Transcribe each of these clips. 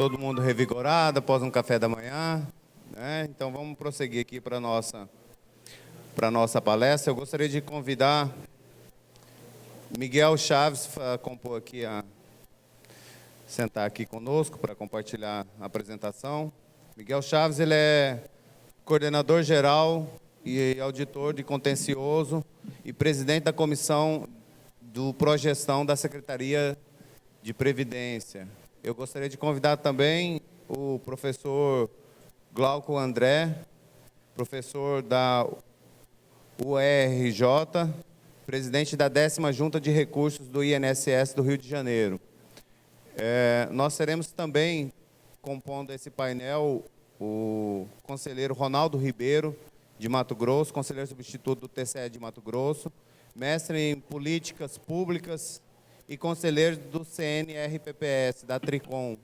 todo mundo revigorado após um café da manhã, né? Então vamos prosseguir aqui para a nossa palestra. Eu gostaria de convidar Miguel Chaves para compor aqui sentar aqui conosco para compartilhar a apresentação. Miguel Chaves, ele é coordenador geral e auditor de contencioso e presidente da comissão do Progestão da Secretaria de Previdência. Eu gostaria de convidar também o professor Glauco André, professor da UERJ, presidente da 10ª Junta de Recursos do INSS do Rio de Janeiro. Nós teremos também, compondo esse painel, o conselheiro Ronaldo Ribeiro, de Mato Grosso, conselheiro substituto do TCE de Mato Grosso, mestre em Políticas Públicas e conselheiro do CNRPPS, da Tricom.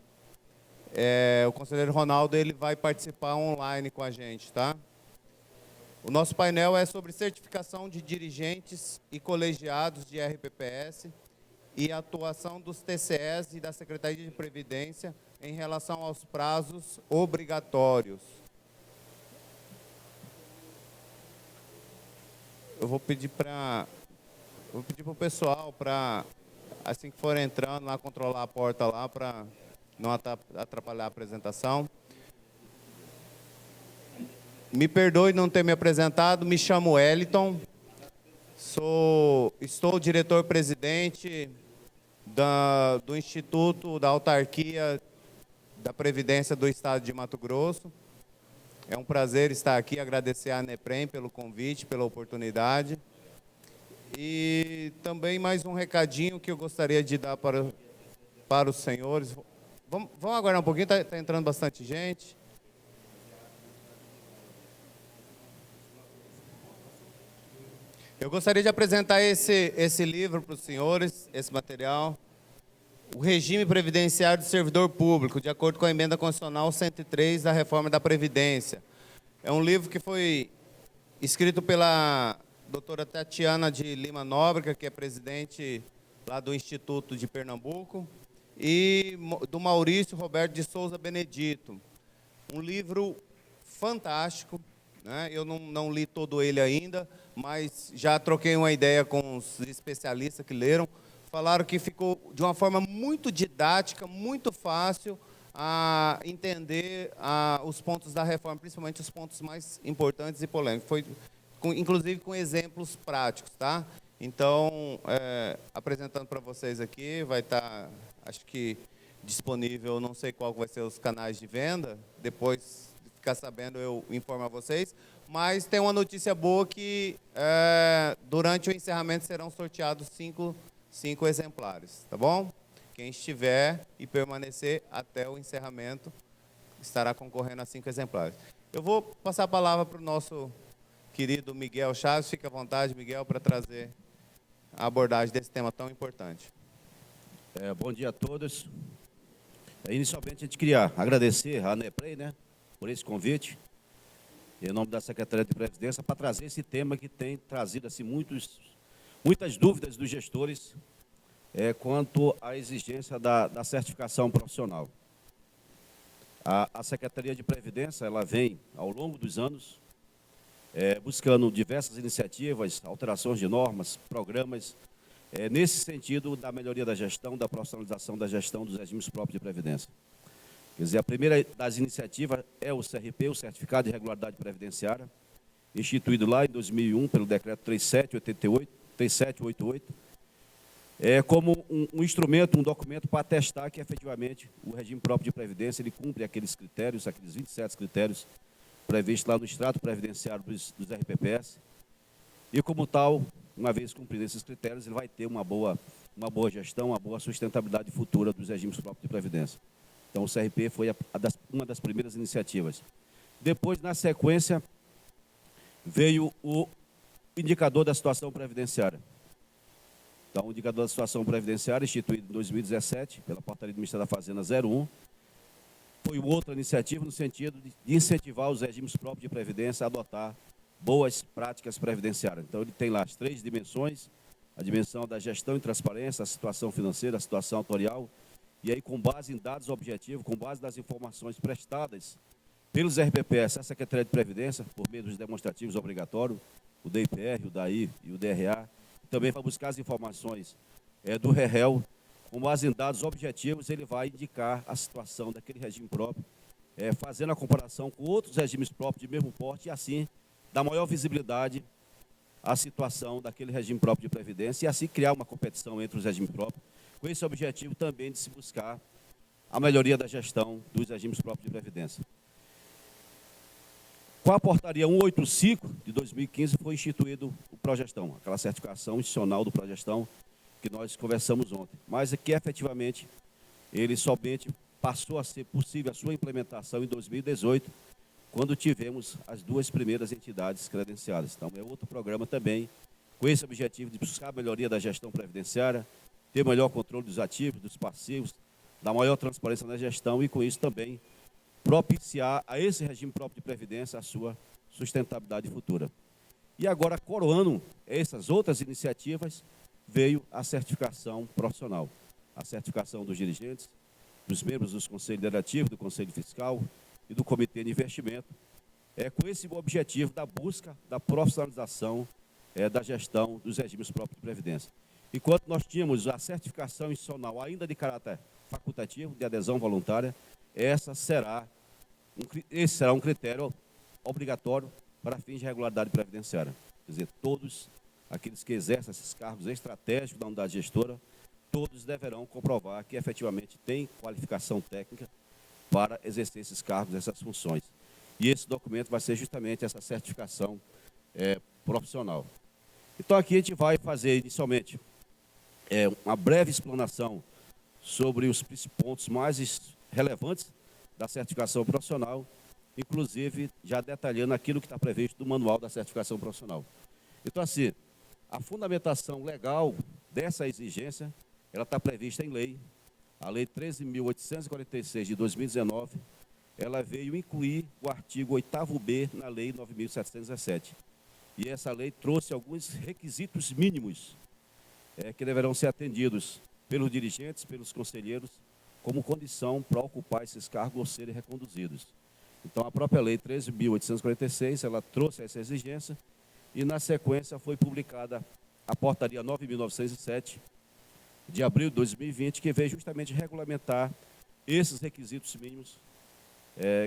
O conselheiro Ronaldo ele vai participar online com a gente, tá? O nosso painel é sobre certificação de dirigentes e colegiados de RPPS e atuação dos TCEs e da Secretaria de Previdência em relação aos prazos obrigatórios. Eu vou pedir para o pessoal, para, assim que for entrando lá, controlar a porta lá, para não atrapalhar a apresentação. Me perdoe não ter me apresentado, me chamo Wellington, estou diretor-presidente do Instituto da Autarquia da Previdência do Estado de Mato Grosso. É um prazer estar aqui, agradecer à ANEPREM pelo convite, pela oportunidade. E também mais um recadinho que eu gostaria de dar para os senhores. Vamos aguardar um pouquinho, está entrando bastante gente. Eu gostaria de apresentar esse livro para os senhores, esse material. O Regime Previdenciário do Servidor Público, de acordo com a Emenda Constitucional 103 da Reforma da Previdência. É um livro que foi escrito pela doutora Tatiana de Lima Nóbrega, que é presidente lá do Instituto de Pernambuco, e do Maurício Roberto de Souza Benedito. Um livro fantástico, né? Eu não li todo ele ainda, mas já troquei uma ideia com os especialistas que leram. Falaram que ficou de uma forma muito didática, muito fácil a entender os pontos da reforma, principalmente os pontos mais importantes e polêmicos. Foi, inclusive, com exemplos práticos, tá? Então, apresentando para vocês aqui, vai estar, acho que, disponível, não sei qual vai ser os canais de venda, depois de ficar sabendo eu informo a vocês, mas tem uma notícia boa que, durante o encerramento, serão sorteados cinco exemplares, tá bom? Quem estiver e permanecer até o encerramento estará concorrendo a 5 exemplares. Eu vou passar a palavra para o nosso querido Miguel Chaves. Fique à vontade, Miguel, para trazer a abordagem desse tema tão importante. Bom dia a todos. Inicialmente, a gente queria agradecer à ANEPREM, né, por esse convite, em nome da Secretaria de Previdência, para trazer esse tema que tem trazido assim, muitas dúvidas dos gestores quanto à exigência da certificação profissional. A Secretaria de Previdência ela vem, ao longo dos anos, buscando diversas iniciativas, alterações de normas, programas, nesse sentido da melhoria da gestão, da profissionalização da gestão dos regimes próprios de previdência. Quer dizer, a primeira das iniciativas é o CRP, o Certificado de Regularidade Previdenciária, instituído lá em 2001 pelo Decreto 3788, como um instrumento, um documento para atestar que, efetivamente, o regime próprio de previdência ele cumpre aqueles critérios, aqueles 27 critérios previstos lá no extrato previdenciário dos RPPS. E, como tal, uma vez cumprido esses critérios, ele vai ter uma boa gestão, uma boa sustentabilidade futura dos regimes próprios de previdência. Então, o CRP foi uma das primeiras iniciativas. Depois, na sequência, veio o indicador da situação previdenciária. Então, o indicador da situação previdenciária, instituído em 2017, pela Portaria do Ministério da Fazenda 01, foi outra iniciativa no sentido de incentivar os regimes próprios de previdência a adotar boas práticas previdenciárias. Então, ele tem lá as 3 dimensões, a dimensão da gestão e transparência, a situação financeira, a situação autorial E aí, com base em dados objetivos, com base nas informações prestadas pelos RPPS, a Secretaria de Previdência, por meio dos demonstrativos obrigatórios, o DIPR, o DAI e o DRA, também vai buscar as informações do REREL, com base em dados objetivos, ele vai indicar a situação daquele regime próprio, fazendo a comparação com outros regimes próprios de mesmo porte e assim dar maior visibilidade à situação daquele regime próprio de previdência e assim criar uma competição entre os regimes próprios, com esse objetivo também de se buscar a melhoria da gestão dos regimes próprios de previdência. Com a portaria 185 de 2015 foi instituído o Progestão, aquela certificação institucional do Progestão que nós conversamos ontem, mas que efetivamente ele somente passou a ser possível a sua implementação em 2018, quando tivemos as duas primeiras entidades credenciadas. Então é outro programa também com esse objetivo de buscar a melhoria da gestão previdenciária, ter melhor controle dos ativos, dos passivos, dar maior transparência na gestão e com isso também propiciar a esse regime próprio de previdência a sua sustentabilidade futura. E agora, coroando essas outras iniciativas, veio a certificação profissional, a certificação dos dirigentes, dos membros dos conselhos delegativos, do Conselho Fiscal e do Comitê de Investimento, com esse objetivo da busca da profissionalização da gestão dos regimes próprios de previdência. Enquanto nós tínhamos a certificação institucional ainda de caráter facultativo, de adesão voluntária, esse será um critério obrigatório para fins de regularidade previdenciária. Quer dizer, todos aqueles que exercem esses cargos estratégicos da unidade gestora, todos deverão comprovar que efetivamente têm qualificação técnica para exercer esses cargos, essas funções. E esse documento vai ser justamente essa certificação profissional. Então, aqui a gente vai fazer inicialmente uma breve explanação sobre os pontos mais relevantes da certificação profissional, inclusive já detalhando aquilo que está previsto no manual da certificação profissional. Então, assim, a fundamentação legal dessa exigência, ela está prevista em lei, a Lei 13.846 de 2019, ela veio incluir o artigo 8º-B na Lei 9.717. E essa lei trouxe alguns requisitos mínimos que deverão ser atendidos pelos dirigentes, pelos conselheiros, como condição para ocupar esses cargos ou serem reconduzidos. Então, a própria Lei 13.846, ela trouxe essa exigência e, na sequência, foi publicada a Portaria 9.907, de abril de 2020, que veio justamente regulamentar esses requisitos mínimos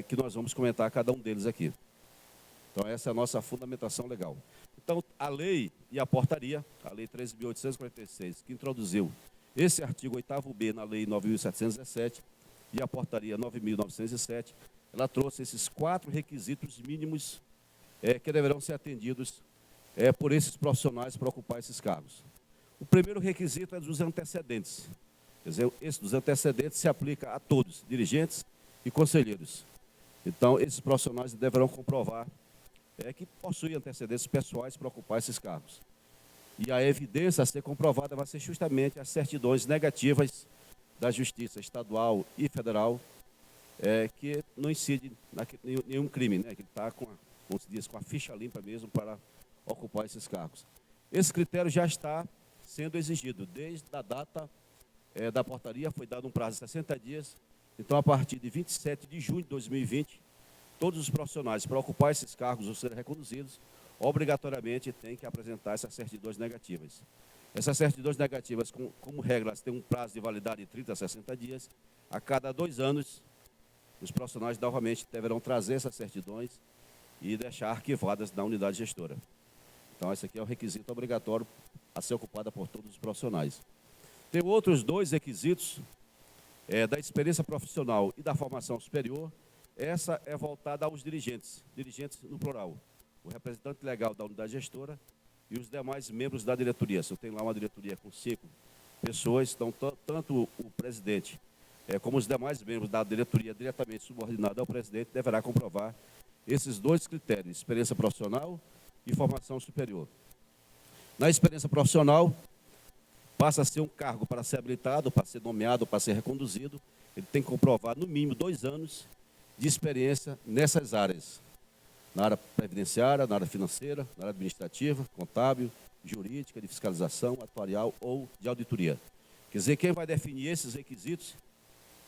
que nós vamos comentar cada um deles aqui. Então, essa é a nossa fundamentação legal. Então, a lei e a portaria, a Lei 13.846, que introduziu esse artigo 8º-B na Lei 9.717 e a Portaria 9.907, ela trouxe esses 4 requisitos mínimos que deverão ser atendidos por esses profissionais para ocupar esses cargos. O primeiro requisito é dos antecedentes. Quer dizer, esse dos antecedentes se aplica a todos, dirigentes e conselheiros. Então, esses profissionais deverão comprovar que possuem antecedentes pessoais para ocupar esses cargos. E a evidência a ser comprovada vai ser justamente as certidões negativas da Justiça Estadual e Federal, que não incide em nenhum crime, né? Que está com a ficha limpa mesmo para ocupar esses cargos. Esse critério já está sendo exigido desde a data da portaria, foi dado um prazo de 60 dias. Então, a partir de 27 de junho de 2020, todos os profissionais para ocupar esses cargos ou serem reconduzidos, obrigatoriamente têm que apresentar essas certidões negativas. Essas certidões negativas, como regra, elas têm um prazo de validade de 30 a 60 dias. A cada 2 anos, os profissionais novamente deverão trazer essas certidões e deixar arquivadas na unidade gestora. Então, esse aqui é o requisito obrigatório a ser ocupado por todos os profissionais. Tem outros 2 requisitos da experiência profissional e da formação superior. Essa é voltada aos dirigentes no plural, o representante legal da unidade gestora e os demais membros da diretoria. Se eu tenho lá uma diretoria com 5 pessoas, então tanto o presidente como os demais membros da diretoria diretamente subordinada ao presidente deverá comprovar esses 2 critérios, experiência profissional e formação superior. Na experiência profissional, passa a ser um cargo para ser habilitado, para ser nomeado, para ser reconduzido, ele tem que comprovar no mínimo 2 anos de experiência nessas áreas, na área previdenciária, na área financeira, na área administrativa, contábil, jurídica, de fiscalização, atuarial ou de auditoria. Quer dizer, quem vai definir esses requisitos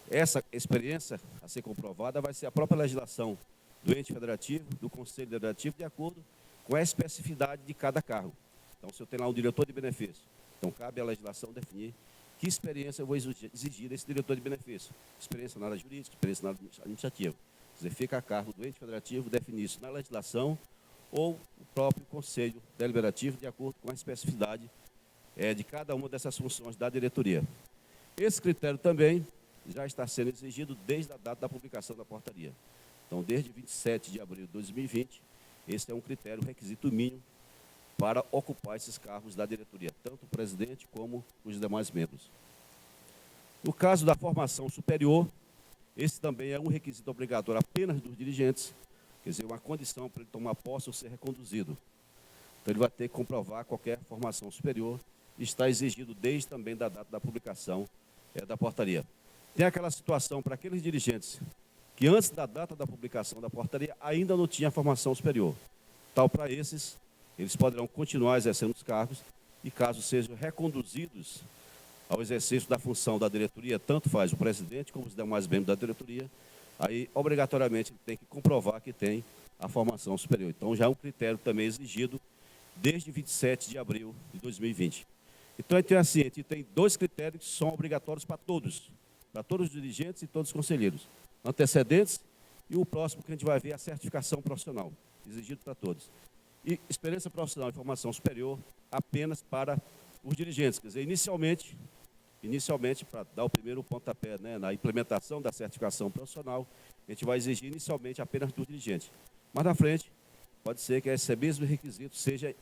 essa experiência a ser comprovada vai ser a própria legislação do ente federativo, do Conselho Deliberativo, de acordo com a especificidade de cada cargo. Então, se eu tenho lá um diretor de benefício, então cabe à legislação definir que experiência eu vou exigir desse diretor de benefício. Experiência na área jurídica, experiência na área administrativa. Quer dizer, fica a cargo do ente federativo definir isso na legislação ou o próprio Conselho Deliberativo, de acordo com a especificidade de cada uma dessas funções da diretoria. Esse critério também já está sendo exigido desde a data da publicação da portaria. Então, desde 27 de abril de 2020, esse é um critério, um requisito mínimo para ocupar esses cargos da diretoria, tanto o presidente como os demais membros. No caso da formação superior, esse também é um requisito obrigatório apenas dos dirigentes, quer dizer, uma condição para ele tomar posse ou ser reconduzido. Então, ele vai ter que comprovar qualquer formação superior, e está exigido desde também da data da publicação da portaria. Tem aquela situação para aqueles dirigentes que antes da data da publicação da portaria ainda não tinha formação superior. Tal para esses, eles poderão continuar exercendo os cargos e, caso sejam reconduzidos ao exercício da função da diretoria, tanto faz o presidente como os demais membros da diretoria, aí, obrigatoriamente, ele tem que comprovar que tem a formação superior. Então, já é um critério também exigido desde 27 de abril de 2020. Então, assim, a gente tem dois critérios que são obrigatórios para todos os dirigentes e todos os conselheiros. Antecedentes e o próximo que a gente vai ver é a certificação profissional, exigido para todos. E experiência profissional e formação superior apenas para os dirigentes. Quer dizer, inicialmente para dar o primeiro pontapé, né, na implementação da certificação profissional, a gente vai exigir inicialmente apenas dos dirigentes. Mas na frente, pode ser que esse mesmo requisito seja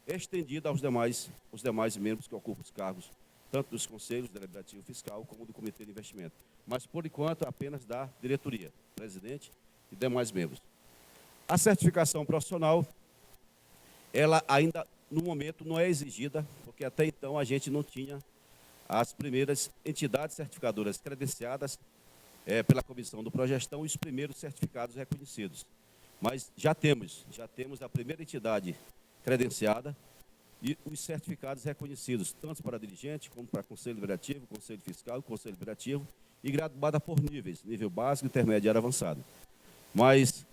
estendido aos demais membros que ocupam os cargos, tanto dos conselhos deliberativo fiscal como do comitê de investimento. Mas, por enquanto, apenas da diretoria, presidente e demais membros. A certificação profissional, ela ainda, no momento, não é exigida, porque até então a gente não tinha as primeiras entidades certificadoras credenciadas pela comissão do Progestão e os primeiros certificados reconhecidos. Mas já temos a primeira entidade credenciada e os certificados reconhecidos, tanto para dirigente, como para Conselho Deliberativo, Conselho Fiscal e Conselho Deliberativo, e graduada por níveis, nível básico, intermediário e avançado. Mas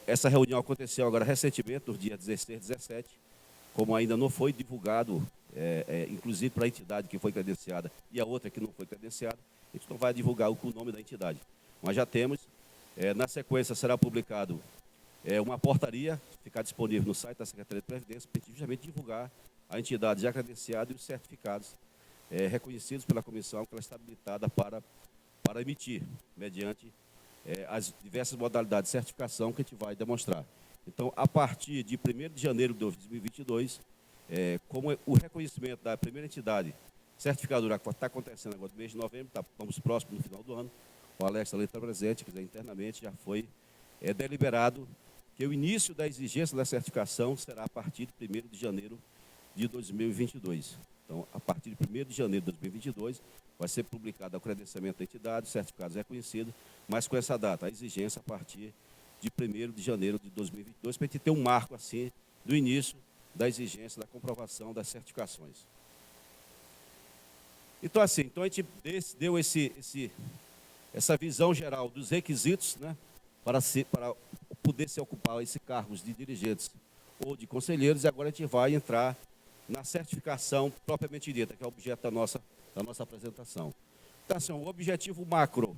essa reunião aconteceu agora recentemente, nos dias 16 e 17, como ainda não foi divulgado, inclusive para a entidade que foi credenciada e a outra que não foi credenciada, a gente não vai divulgar o nome da entidade. Mas já temos, na sequência será publicado uma portaria, ficar disponível no site da Secretaria de Previdência, para justamente divulgar a entidade já credenciada e os certificados reconhecidos pela comissão, que ela está habilitada para emitir, mediante as diversas modalidades de certificação que a gente vai demonstrar. Então, a partir de 1º de janeiro de 2022, como o reconhecimento da primeira entidade certificadora que está acontecendo agora no mês de novembro, estamos próximos no final do ano, o Alex ali está presente, quer dizer, internamente já foi deliberado que o início da exigência da certificação será a partir de 1º de janeiro de 2022. Então, a partir de 1º de janeiro de 2022, vai ser publicado o credenciamento da entidade, certificados reconhecidos, mas com essa data, a exigência a partir de 1º de janeiro de 2022, para a gente ter um marco, assim, do início da exigência da comprovação das certificações. Então, assim, a gente deu essa visão geral dos requisitos, né, para poder se ocupar esse cargos de dirigentes ou de conselheiros, e agora a gente vai entrar na certificação propriamente dita, que é o objeto da nossa apresentação. Então, assim, o objetivo macro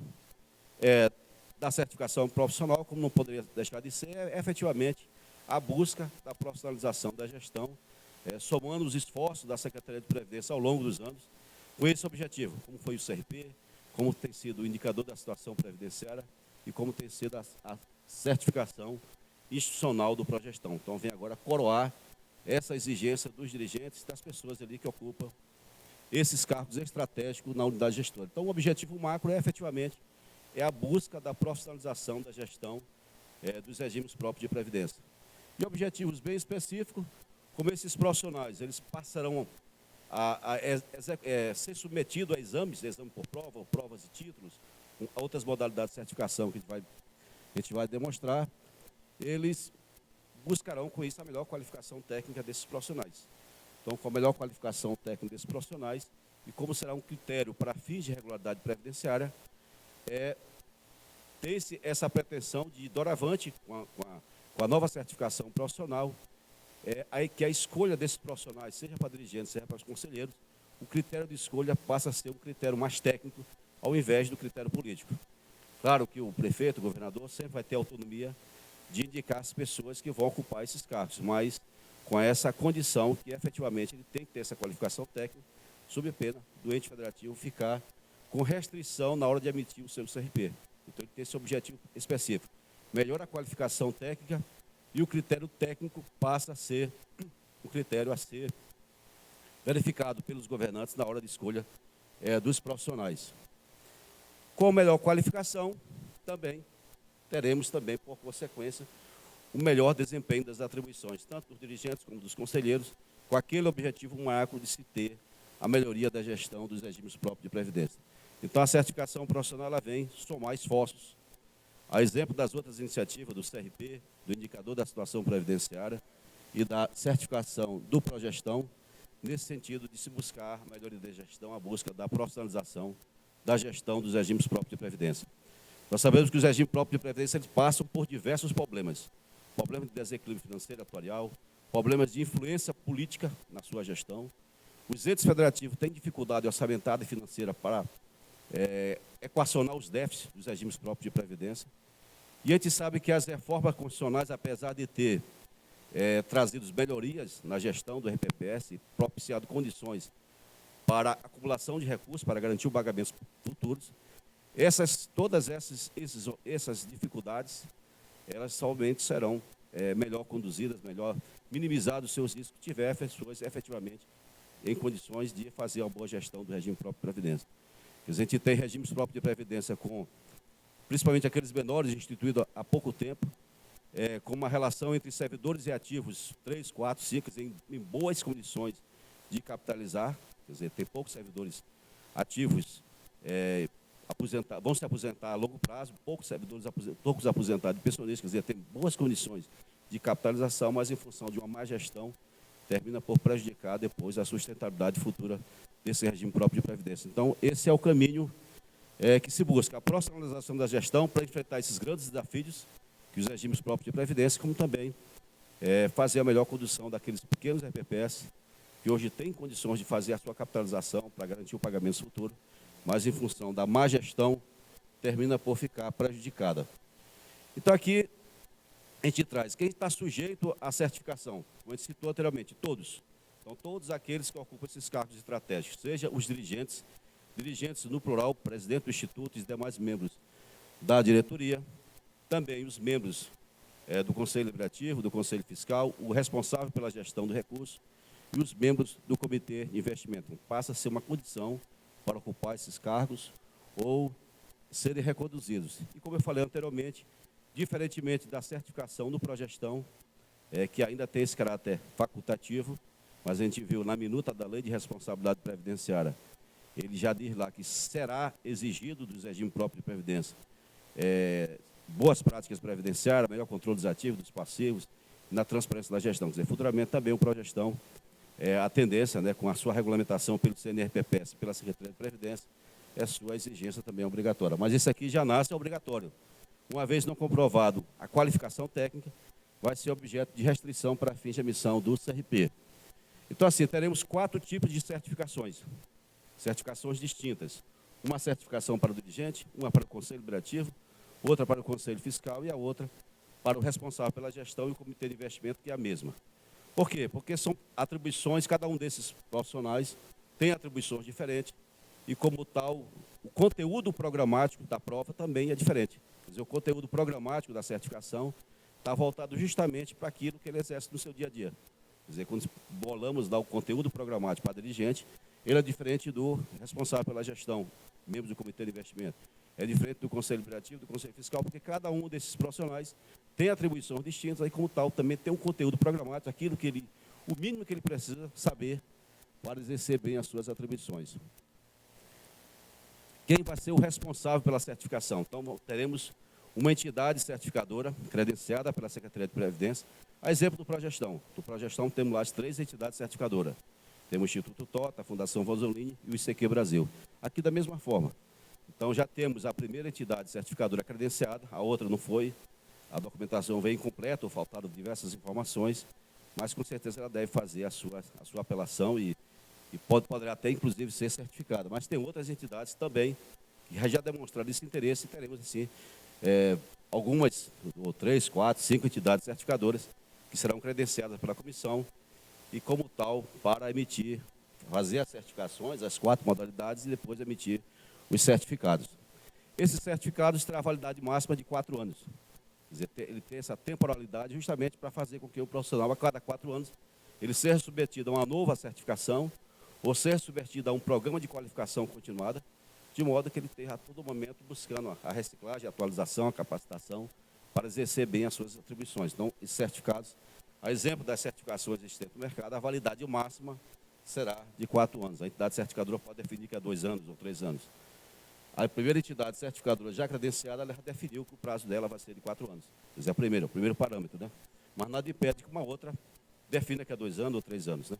da certificação profissional, como não poderia deixar de ser, é efetivamente a busca da profissionalização da gestão, somando os esforços da Secretaria de Previdência ao longo dos anos, com esse objetivo, como foi o CRP, como tem sido o indicador da situação previdenciária e como tem sido a certificação institucional do Progestão. Então, vem agora coroar essa exigência dos dirigentes, das pessoas ali que ocupam esses cargos estratégicos na unidade gestora. Então, o objetivo macro efetivamente a busca da profissionalização da gestão dos regimes próprios de previdência. E objetivos bem específicos, como esses profissionais, eles passarão a ser submetidos a exames, exame por prova, ou provas e títulos, com outras modalidades de certificação que a gente vai demonstrar, eles buscarão com isso a melhor qualificação técnica desses profissionais. Então, com a melhor qualificação técnica desses profissionais, E como será um critério para fins de regularidade previdenciária, tem-se essa pretensão de, doravante, com a nova certificação profissional, que a escolha desses profissionais, seja para dirigentes, seja para os conselheiros, o critério de escolha passa a ser um critério mais técnico, ao invés do critério político. Claro que o prefeito, o governador, sempre vai ter autonomia de indicar as pessoas que vão ocupar esses cargos, mas com essa condição que, efetivamente, ele tem que ter essa qualificação técnica, sob pena do ente federativo ficar com restrição na hora de emitir o seu CRP. Então, ele tem esse objetivo específico. Melhora a qualificação técnica e o critério técnico passa a ser um critério a ser verificado pelos governantes na hora de escolha dos profissionais. Com melhor qualificação, também teremos, também, por consequência, o melhor desempenho das atribuições, tanto dos dirigentes como dos conselheiros, com aquele objetivo macro de se ter a melhoria da gestão dos regimes próprios de previdência. Então, a certificação profissional ela vem somar esforços, a exemplo das outras iniciativas do CRP, do indicador da situação previdenciária e da certificação do Progestão, nesse sentido de se buscar a melhoria da gestão, a busca da profissionalização da gestão dos regimes próprios de previdência. Nós sabemos que os regimes próprios de previdência eles passam por diversos problemas. Problemas de desequilíbrio financeiro atuarial, problemas de influência política na sua gestão. Os entes federativos têm dificuldade orçamentária e financeira para equacionar os déficits dos regimes próprios de previdência. E a gente sabe que as reformas constitucionais, apesar de ter trazido melhorias na gestão do RPPS, propiciado condições para a acumulação de recursos, para garantir o pagamento futuros, todas essas dificuldades, elas somente serão melhor conduzidas, melhor minimizados os seus riscos, se tiver pessoas efetivamente em condições de fazer uma boa gestão do regime próprio de previdência. A gente tem regimes próprios de previdência principalmente aqueles menores instituídos há pouco tempo, com uma relação entre servidores e ativos 3, 4, 5, em boas condições de capitalizar, quer dizer, tem poucos servidores ativos vão se aposentar a longo prazo, poucos aposentados e pensionistas, quer dizer, tem boas condições de capitalização, mas em função de uma má gestão, termina por prejudicar depois a sustentabilidade futura desse regime próprio de previdência. Então, esse é o caminho que se busca, a profissionalização da gestão para enfrentar esses grandes desafios que os regimes próprios de previdência, como também fazer a melhor condução daqueles pequenos RPPS que hoje têm condições de fazer a sua capitalização para garantir o pagamento futuro, mas em função da má gestão, termina por ficar prejudicada. Então, aqui, a gente traz quem está sujeito à certificação, como a gente citou anteriormente, todos. Então, todos aqueles que ocupam esses cargos estratégicos, seja os dirigentes no plural, presidente do Instituto e os demais membros da diretoria, também os membros do Conselho Deliberativo, do Conselho Fiscal, o responsável pela gestão do recurso e os membros do Comitê de Investimento. Passa a ser uma condição para ocupar esses cargos ou serem reconduzidos. E como eu falei anteriormente, diferentemente da certificação do Progestão, que ainda tem esse caráter facultativo, mas a gente viu na minuta da Lei de Responsabilidade Previdenciária, ele já diz lá que será exigido dos regimes próprios de previdência boas práticas previdenciárias, melhor controle dos ativos, dos passivos, na transparência da gestão. Quer dizer, futuramente também o Progestão, a tendência, com a sua regulamentação pelo CNRPPS, pela Secretaria de Previdência, a sua exigência também é obrigatória. Mas isso aqui já nasce obrigatório. Uma vez não comprovado a qualificação técnica, vai ser objeto de restrição para fins de emissão do CRP. Então, assim, teremos 4 tipos de certificações distintas. Uma certificação para o dirigente, uma para o Conselho Deliberativo, outra para o Conselho Fiscal e a outra para o responsável pela gestão e o Comitê de Investimento, que é a mesma. Por quê? Porque são atribuições, cada um desses profissionais tem atribuições diferentes e, como tal, o conteúdo programático da prova também é diferente. Quer dizer, o conteúdo programático da certificação está voltado justamente para aquilo que ele exerce no seu dia a dia. Quer dizer, quando bolamos o conteúdo programático para dirigente, ele é diferente do responsável pela gestão, membros do Comitê de Investimento. É diferente do Conselho Deliberativo, do Conselho Fiscal, porque cada um desses profissionais tem atribuições distintas e, como tal, também tem um conteúdo programático, aquilo que o mínimo que ele precisa saber para exercer bem as suas atribuições. Quem vai ser o responsável pela certificação? Então, teremos uma entidade certificadora, credenciada pela Secretaria de Previdência, a exemplo do Progestão. Do Progestão temos lá as 3 entidades certificadoras. Temos o Instituto Tota, a Fundação Vanzolini e o ICQ Brasil. Aqui da mesma forma. Então, já temos a primeira entidade certificadora credenciada, a outra não foi, a documentação veio incompleta, ou faltaram diversas informações, mas com certeza ela deve fazer a sua apelação e poderá até, inclusive, ser certificada. Mas tem outras entidades também que já demonstraram esse interesse e teremos, assim, algumas, ou 3, 4, 5 entidades certificadoras que serão credenciadas pela comissão e, como tal, para emitir, fazer as certificações, as 4 modalidades, e depois emitir os certificados. Esses certificados terão a validade máxima de 4 anos. Quer dizer, ele tem essa temporalidade justamente para fazer com que o profissional, a cada 4 anos, ele seja submetido a uma nova certificação ou seja submetido a um programa de qualificação continuada, de modo que ele esteja a todo momento buscando a reciclagem, a atualização, a capacitação, para exercer bem as suas atribuições. Então, esses certificados, a exemplo das certificações existentes no mercado, a validade máxima será de 4 anos. A entidade certificadora pode definir que é 2 anos ou 3 anos. A primeira entidade certificadora já credenciada, ela já definiu que o prazo dela vai ser de 4 anos. Quer dizer, o primeiro parâmetro, né? Mas nada impede que uma outra defina que é 2 anos ou 3 anos, né?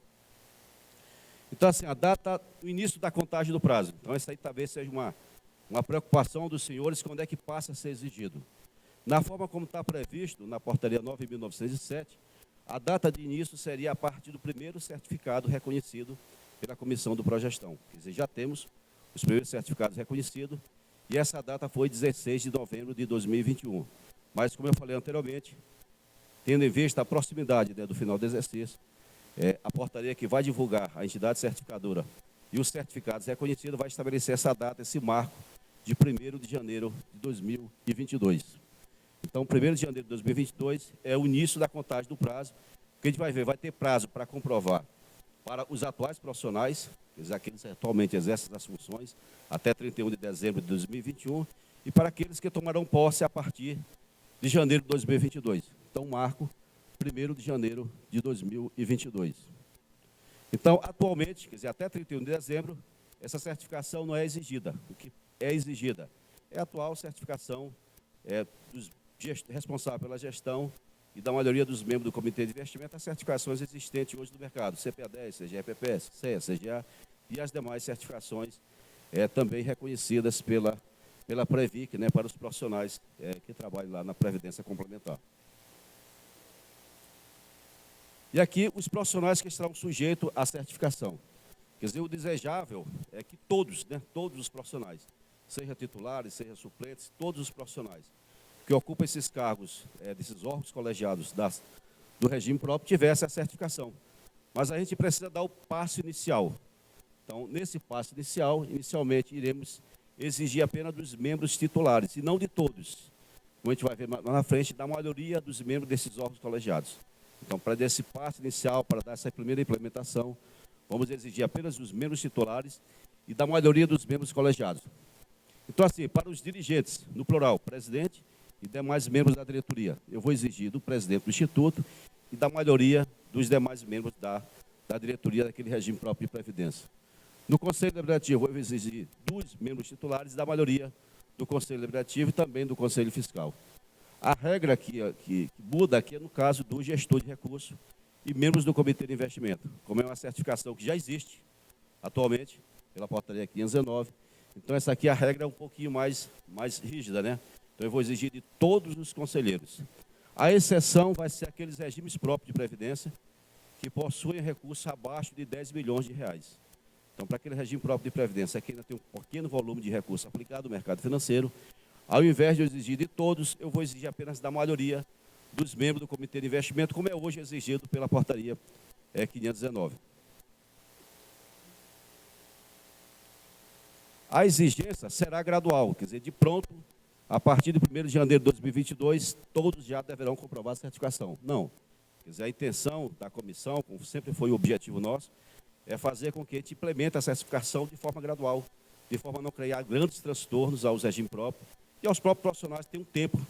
Então, assim, a data, o início da contagem do prazo. Então, essa aí talvez seja uma preocupação dos senhores, quando é que passa a ser exigido. Na forma como está previsto, na portaria 9.907, a data de início seria a partir do primeiro certificado reconhecido pela comissão do Progestão. Quer dizer, já temos os primeiros certificados reconhecidos, e essa data foi 16 de novembro de 2021. Mas, como eu falei anteriormente, tendo em vista a proximidade, né, do final do exercício, a portaria que vai divulgar a entidade certificadora e os certificados reconhecidos vai estabelecer essa data, esse marco, de 1º de janeiro de 2022. Então, 1º de janeiro de 2022 é o início da contagem do prazo, que a gente vai ver, vai ter prazo para comprovar para os atuais profissionais, quer dizer, aqueles que atualmente exercem as funções, até 31 de dezembro de 2021, e para aqueles que tomarão posse a partir de janeiro de 2022. Então, marco 1º de janeiro de 2022. Então, atualmente, quer dizer, até 31 de dezembro, essa certificação não é exigida. O que é exigida é a atual certificação dos responsáveis pela gestão e da maioria dos membros do Comitê de Investimento, as certificações existentes hoje no mercado, CPA10, CGE-PPS, CEA, CGA, e as demais certificações também reconhecidas pela Previc, né, para os profissionais que trabalham lá na Previdência Complementar. E aqui, os profissionais que estarão sujeitos à certificação. Quer dizer, o desejável é que todos, né, todos os profissionais, seja titulares, seja suplentes, todos os profissionais que ocupam esses cargos, desses órgãos colegiados do regime próprio, tivessem a certificação. Mas a gente precisa dar o passo inicial. Então, nesse passo inicial, inicialmente, iremos exigir apenas dos membros titulares, e não de todos. Como a gente vai ver lá na frente, da maioria dos membros desses órgãos colegiados. Então, para dar esse passo inicial, para dar essa primeira implementação, vamos exigir apenas dos membros titulares e da maioria dos membros colegiados. Então, assim, para os dirigentes, no plural, presidente e demais membros da diretoria, eu vou exigir do presidente do Instituto e da maioria dos demais membros da diretoria daquele regime próprio de previdência. No Conselho Deliberativo, eu vou exigir dos membros titulares e da maioria do Conselho Deliberativo e também do Conselho Fiscal. A regra que muda aqui é no caso do gestor de recursos e membros do Comitê de Investimento, como é uma certificação que já existe atualmente, pela portaria 519. Então, essa aqui, a regra é um pouquinho mais rígida, né? Então, eu vou exigir de todos os conselheiros. A exceção vai ser aqueles regimes próprios de previdência que possuem recursos abaixo de 10 milhões de reais. Então, para aquele regime próprio de previdência que ainda tem um pequeno volume de recursos aplicado no mercado financeiro, ao invés de eu exigir de todos, eu vou exigir apenas da maioria dos membros do Comitê de Investimento, como é hoje exigido pela portaria 519. A exigência será gradual, quer dizer, de pronto, a partir de 1º de janeiro de 2022, todos já deverão comprovar a certificação. Não. Quer dizer, a intenção da comissão, como sempre foi o objetivo nosso, é fazer com que a gente implemente a certificação de forma gradual, de forma a não criar grandes transtornos aos regimes próprios e aos próprios profissionais que têm um tempo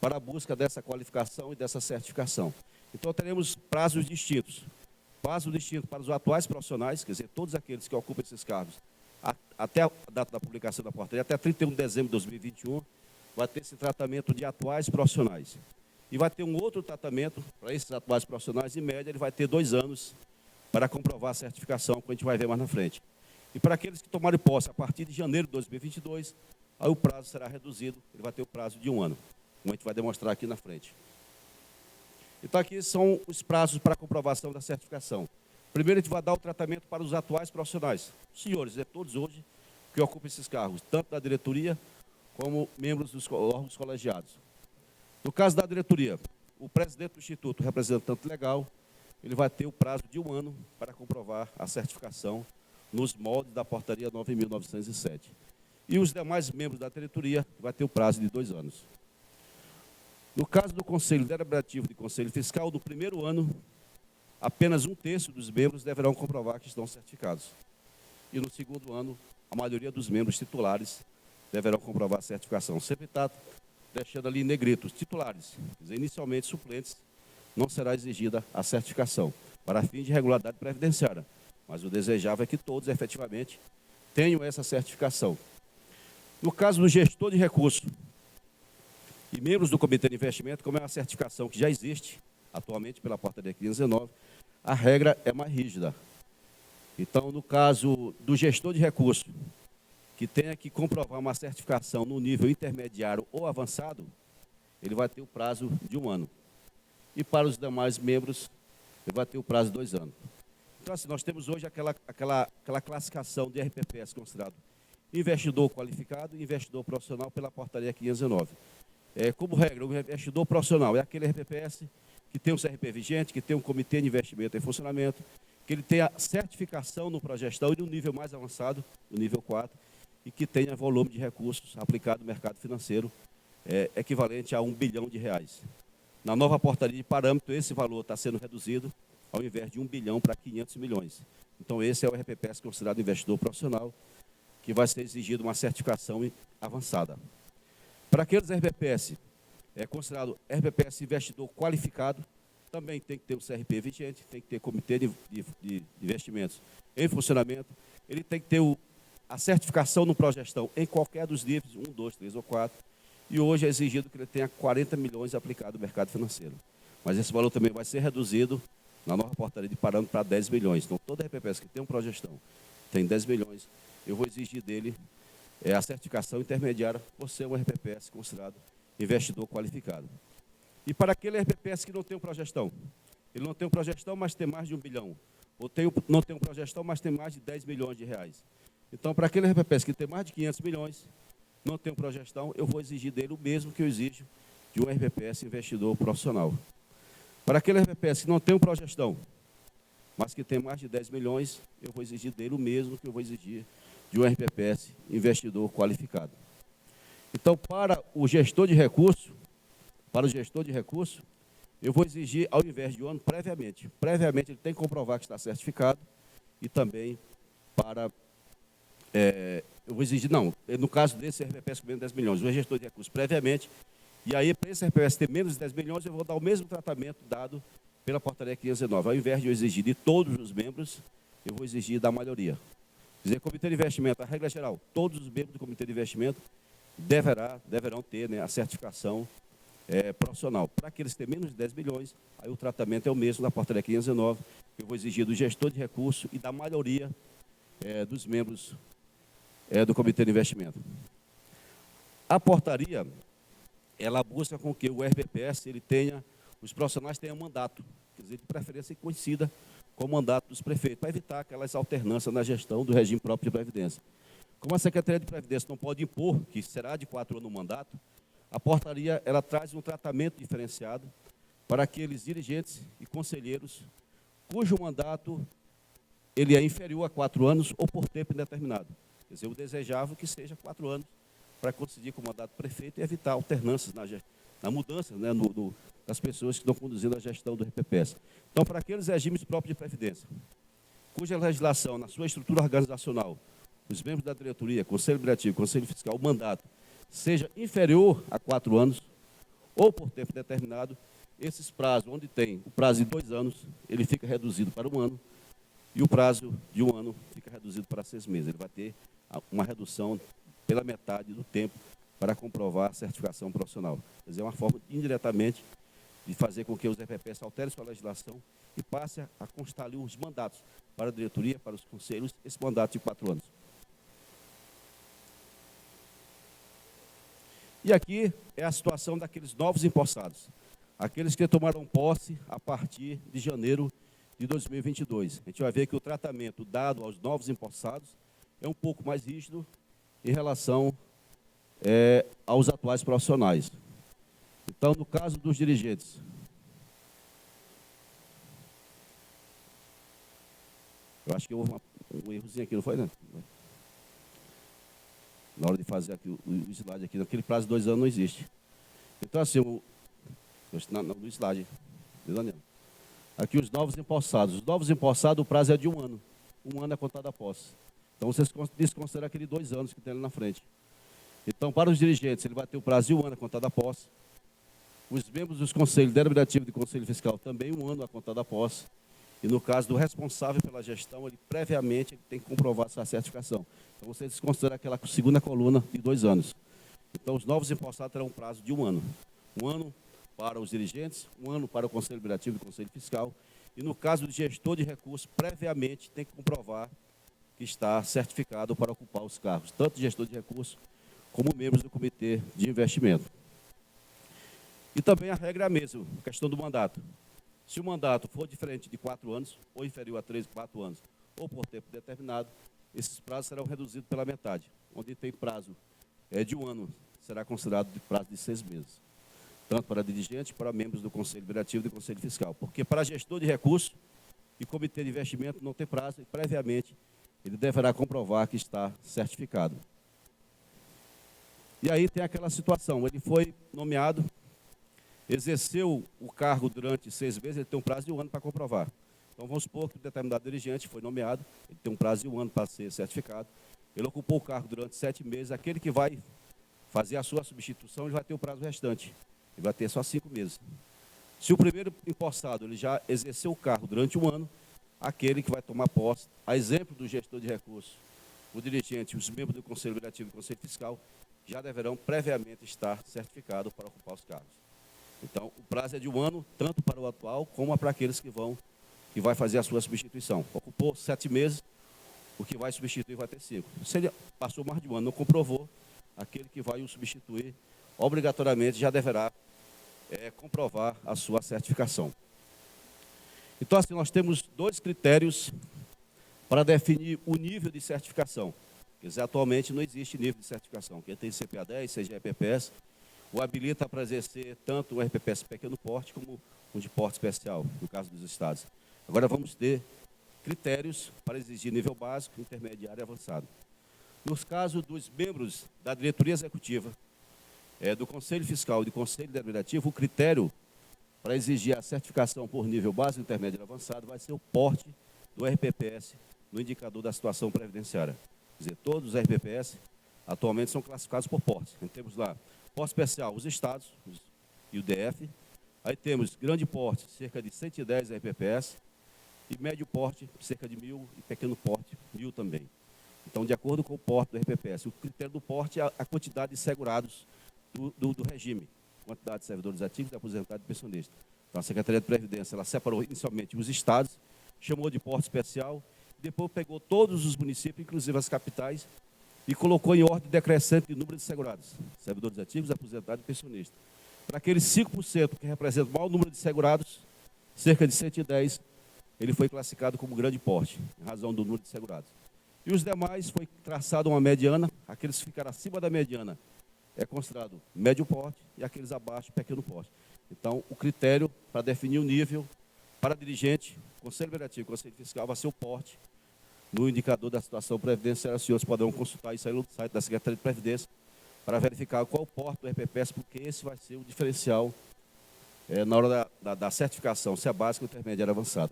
para a busca dessa qualificação e dessa certificação. Então, teremos prazos distintos. Prazo distinto para os atuais profissionais, quer dizer, todos aqueles que ocupam esses cargos, até a data da publicação da portaria, até 31 de dezembro de 2021, vai ter esse tratamento de atuais profissionais. E vai ter um outro tratamento para esses atuais profissionais, em média, ele vai ter 2 anos para comprovar a certificação, que a gente vai ver mais na frente. E para aqueles que tomarem posse a partir de janeiro de 2022, aí o prazo será reduzido, ele vai ter o prazo de 1 ano, como a gente vai demonstrar aqui na frente. Então, aqui são os prazos para comprovação da certificação. Primeiro, a gente vai dar o tratamento para os atuais profissionais, os senhores, todos hoje que ocupam esses cargos, tanto da diretoria como membros dos órgãos colegiados. No caso da diretoria, o presidente do Instituto, o representante legal, ele vai ter o prazo de 1 ano para comprovar a certificação nos moldes da portaria 9.907. E os demais membros da diretoria vai ter o prazo de 2 anos. No caso do Conselho Deliberativo e Conselho Fiscal, no primeiro ano, apenas 1/3 dos membros deverão comprovar que estão certificados. E no segundo ano, a maioria dos membros titulares deverão comprovar a certificação. Sempre está deixando ali em negrito, titulares, quer dizer, inicialmente suplentes, não será exigida a certificação, para fim de regularidade previdenciária. Mas o desejável é que todos, efetivamente, tenham essa certificação. No caso do gestor de recurso e membros do Comitê de Investimento, como é uma certificação que já existe atualmente pela portaria 519, a regra é mais rígida. Então, no caso do gestor de recurso, que tenha que comprovar uma certificação no nível intermediário ou avançado, ele vai ter o prazo de 1 ano. E para os demais membros, ele vai ter o prazo de 2 anos. Então, assim, nós temos hoje aquela classificação de RPPS considerado investidor qualificado e investidor profissional pela portaria 519. Como regra, o investidor profissional é aquele RPPS que tem um CRP vigente, que tem um comitê de investimento em funcionamento, que ele tenha certificação no Progestão e no nível mais avançado, no nível 4, e que tenha volume de recursos aplicado no mercado financeiro equivalente a R$ 1 bilhão. Na nova portaria de parâmetro, esse valor está sendo reduzido, ao invés de 1 bilhão para 500 milhões. Então, esse é o RPPS considerado investidor profissional, que vai ser exigido uma certificação avançada. Para aqueles RPPS, considerado RPPS investidor qualificado, também tem que ter um CRP vigente, tem que ter comitê de investimentos em funcionamento, ele tem que ter a certificação no Progestão em qualquer dos níveis, 1, 2, 3 ou 4, e hoje é exigido que ele tenha 40 milhões aplicado no mercado financeiro. Mas esse valor também vai ser reduzido na nova portaria de parâmetro para 10 milhões. Então, todo RPPS que tem um Progestão tem 10 milhões, eu vou exigir dele a certificação intermediária por ser um RPPS considerado investidor qualificado. E para aquele RPPS que não tem um Progestão, ele não tem um Progestão, mas tem mais de 1 bilhão, ou não tem um Progestão, mas tem mais de 10 milhões de reais. Então, para aquele RPPS que tem mais de 500 milhões, não tem um Progestão, eu vou exigir dele o mesmo que eu exijo de um RPPS investidor profissional. Para aquele RPPS que não tem um Progestão, mas que tem mais de 10 milhões, eu vou exigir dele o mesmo que eu vou exigir de um RPPS investidor qualificado. Então, para o gestor de recurso, eu vou exigir, ao invés de 1 ano, previamente. Previamente, ele tem que comprovar que está certificado e também eu vou exigir, no caso desse RPPS com menos de 10 milhões, o gestor de recursos previamente, e aí para esse RPPS ter menos de 10 milhões, eu vou dar o mesmo tratamento dado pela portaria 519. Ao invés de eu exigir de todos os membros, eu vou exigir da maioria. Quer dizer, comitê de investimento, a regra geral, todos os membros do comitê de investimento deverão ter a certificação profissional. Para aqueles que têm menos de 10 milhões, aí o tratamento é o mesmo da portaria 519, que eu vou exigir do gestor de recurso e da maioria dos membros do comitê de investimento. A portaria, ela busca com que o RPPS, os profissionais tenham mandato, quer dizer, de preferência coincida com o mandato dos prefeitos, para evitar aquelas alternâncias na gestão do regime próprio de Previdência. Como a Secretaria de Previdência não pode impor que será de 4 anos o mandato, a portaria ela traz um tratamento diferenciado para aqueles dirigentes e conselheiros cujo mandato ele é inferior a 4 anos ou por tempo indeterminado. Quer dizer, o desejável que seja 4 anos para conseguir com o mandato do prefeito e evitar alternâncias na mudança das pessoas que estão conduzindo a gestão do RPPS. Então, para aqueles regimes próprios de previdência, cuja legislação, na sua estrutura organizacional, os membros da diretoria, Conselho Diretivo, Conselho Fiscal, o mandato, seja inferior a 4 anos ou por tempo determinado, esses prazos, onde tem o prazo de 2 anos, ele fica reduzido para 1 ano, e o prazo de 1 ano fica reduzido para 6 meses. Ele vai ter uma redução pela metade do tempo para comprovar a certificação profissional. Quer dizer, é uma forma, indiretamente, de fazer com que os RPPs alterem sua legislação e passem a constar ali os mandatos para a diretoria, para os conselhos, esse mandato de 4 anos. E aqui é a situação daqueles novos empossados, aqueles que tomaram posse a partir de janeiro de 2022. A gente vai ver que o tratamento dado aos novos empossados é um pouco mais rígido em relação aos atuais profissionais. Então, no caso dos dirigentes, eu acho que houve um errozinho aqui, não foi, né? Na hora de fazer aqui o slide aqui, naquele prazo de 2 anos não existe. Então, assim, no slide, Daniel. Aqui os novos empossados. Os novos empossados, o prazo é de 1 ano. 1 ano é contado a posse. Então, vocês desconsideram aquele 2 anos que tem ali na frente. Então, para os dirigentes, ele vai ter o prazo de 1 ano a contar da posse. Os membros dos conselhos deliberativo e do conselho fiscal também 1 ano a contar da posse. E no caso do responsável pela gestão, ele previamente tem que comprovar sua certificação. Então, você desconsidera aquela segunda coluna de 2 anos. Então, os novos empossados terão um prazo de 1 ano. 1 ano para os dirigentes, 1 ano para o conselho deliberativo e o conselho fiscal. E no caso do gestor de recursos, previamente tem que comprovar que está certificado para ocupar os cargos, tanto gestor de recursos como membros do comitê de investimento. E também a regra é a mesma, a questão do mandato. Se o mandato for diferente de 4 anos, ou inferior a 3, 4 anos, ou por tempo determinado, esses prazos serão reduzidos pela metade. Onde tem prazo de 1 ano, será considerado de prazo de 6 meses. Tanto para dirigentes, para membros do Conselho Deliberativo e do Conselho Fiscal. Porque para gestor de recursos e comitê de investimento não tem prazo e previamente ele deverá comprovar que está certificado. E aí tem aquela situação, ele foi nomeado, exerceu o cargo durante 6 meses, ele tem um prazo de 1 ano para comprovar. Então, vamos supor que um determinado dirigente foi nomeado, ele tem um prazo de 1 ano para ser certificado, ele ocupou o cargo durante 7 meses, aquele que vai fazer a sua substituição, ele vai ter o prazo restante, ele vai ter só 5 meses. Se o primeiro empossado ele já exerceu o cargo durante 1 ano, aquele que vai tomar posse, a exemplo do gestor de recursos, o dirigente, os membros do Conselho Deliberativo e do Conselho Fiscal, já deverão previamente estar certificados para ocupar os cargos. Então, o prazo é de 1 ano, tanto para o atual, como para aqueles que vai fazer a sua substituição. Ocupou 7 meses, o que vai substituir vai ter 5. Se ele passou mais de 1 ano, não comprovou, aquele que vai o substituir, obrigatoriamente já deverá comprovar a sua certificação. Então, assim, nós temos 2 critérios para definir o nível de certificação. Quer dizer, atualmente não existe nível de certificação. Quem tem CPA 10, seja RPPS, o habilita para exercer tanto o RPPS pequeno porte como o de porte especial, no caso dos estados. Agora vamos ter critérios para exigir nível básico, intermediário e avançado. Nos casos dos membros da diretoria executiva, do Conselho Fiscal e do Conselho Deliberativo, o critério para exigir a certificação por nível básico, intermédio e avançado vai ser o porte do RPPS no indicador da situação previdenciária. Quer dizer, todos os RPPS atualmente são classificados por porte. Então, temos lá porte especial, os estados e o DF. Aí temos grande porte, cerca de 110 RPPS, e médio porte, cerca de 1.000, e pequeno porte, 1.000 também. Então, de acordo com o porte do RPPS, o critério do porte é a quantidade de segurados do regime, quantidade de servidores ativos, aposentados e pensionistas. Então, a Secretaria de Previdência, ela separou inicialmente os estados, chamou de porte especial, depois pegou todos os municípios, inclusive as capitais, e colocou em ordem decrescente de número de segurados, servidores ativos, aposentados e pensionistas. Para aqueles 5% que representam o maior número de segurados, cerca de 110, ele foi classificado como grande porte, em razão do número de segurados. E os demais foi traçada uma mediana, aqueles que ficaram acima da mediana é considerado médio porte e aqueles abaixo, pequeno porte. Então, o critério para definir o nível para dirigente, Conselho Deliberativo e Conselho Fiscal vai ser o porte no indicador da situação previdenciária. Os senhores poderão consultar isso aí no site da Secretaria de Previdência para verificar qual o porte do RPPS, porque esse vai ser o diferencial na hora da certificação, se é básica ou intermediária avançada.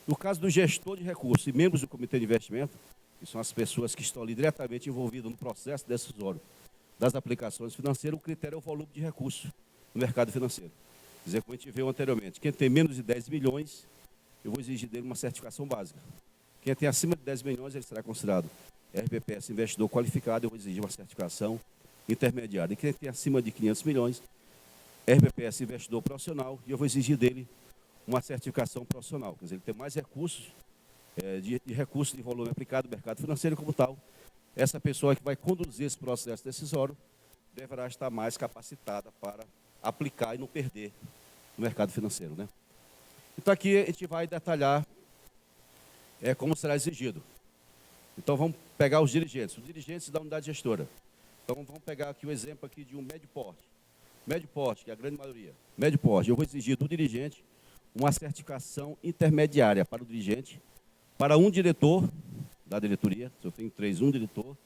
No caso do gestor de recursos e membros do comitê de investimento, que são as pessoas que estão ali diretamente envolvidas no processo decisório das aplicações financeiras, o critério é o volume de recursos no mercado financeiro. Quer dizer, como a gente viu anteriormente, quem tem menos de 10 milhões, eu vou exigir dele uma certificação básica. Quem tem acima de 10 milhões, ele será considerado RPPS investidor qualificado, eu vou exigir uma certificação intermediária. E quem tem acima de 500 milhões, RBPS investidor profissional, e eu vou exigir dele uma certificação profissional. Quer dizer, ele tem mais recursos, de recursos de volume aplicado no mercado financeiro como tal. Essa pessoa que vai conduzir esse processo decisório deverá estar mais capacitada para aplicar e não perder no mercado financeiro, né? Então, aqui a gente vai detalhar como será exigido. Então, vamos pegar os dirigentes da unidade gestora. Então, vamos pegar aqui o exemplo aqui de um médio porte. Médio porte, que é a grande maioria. Médio porte, eu vou exigir do dirigente uma certificação intermediária para o dirigente, para um diretor da diretoria, se eu tenho 3, um diretor,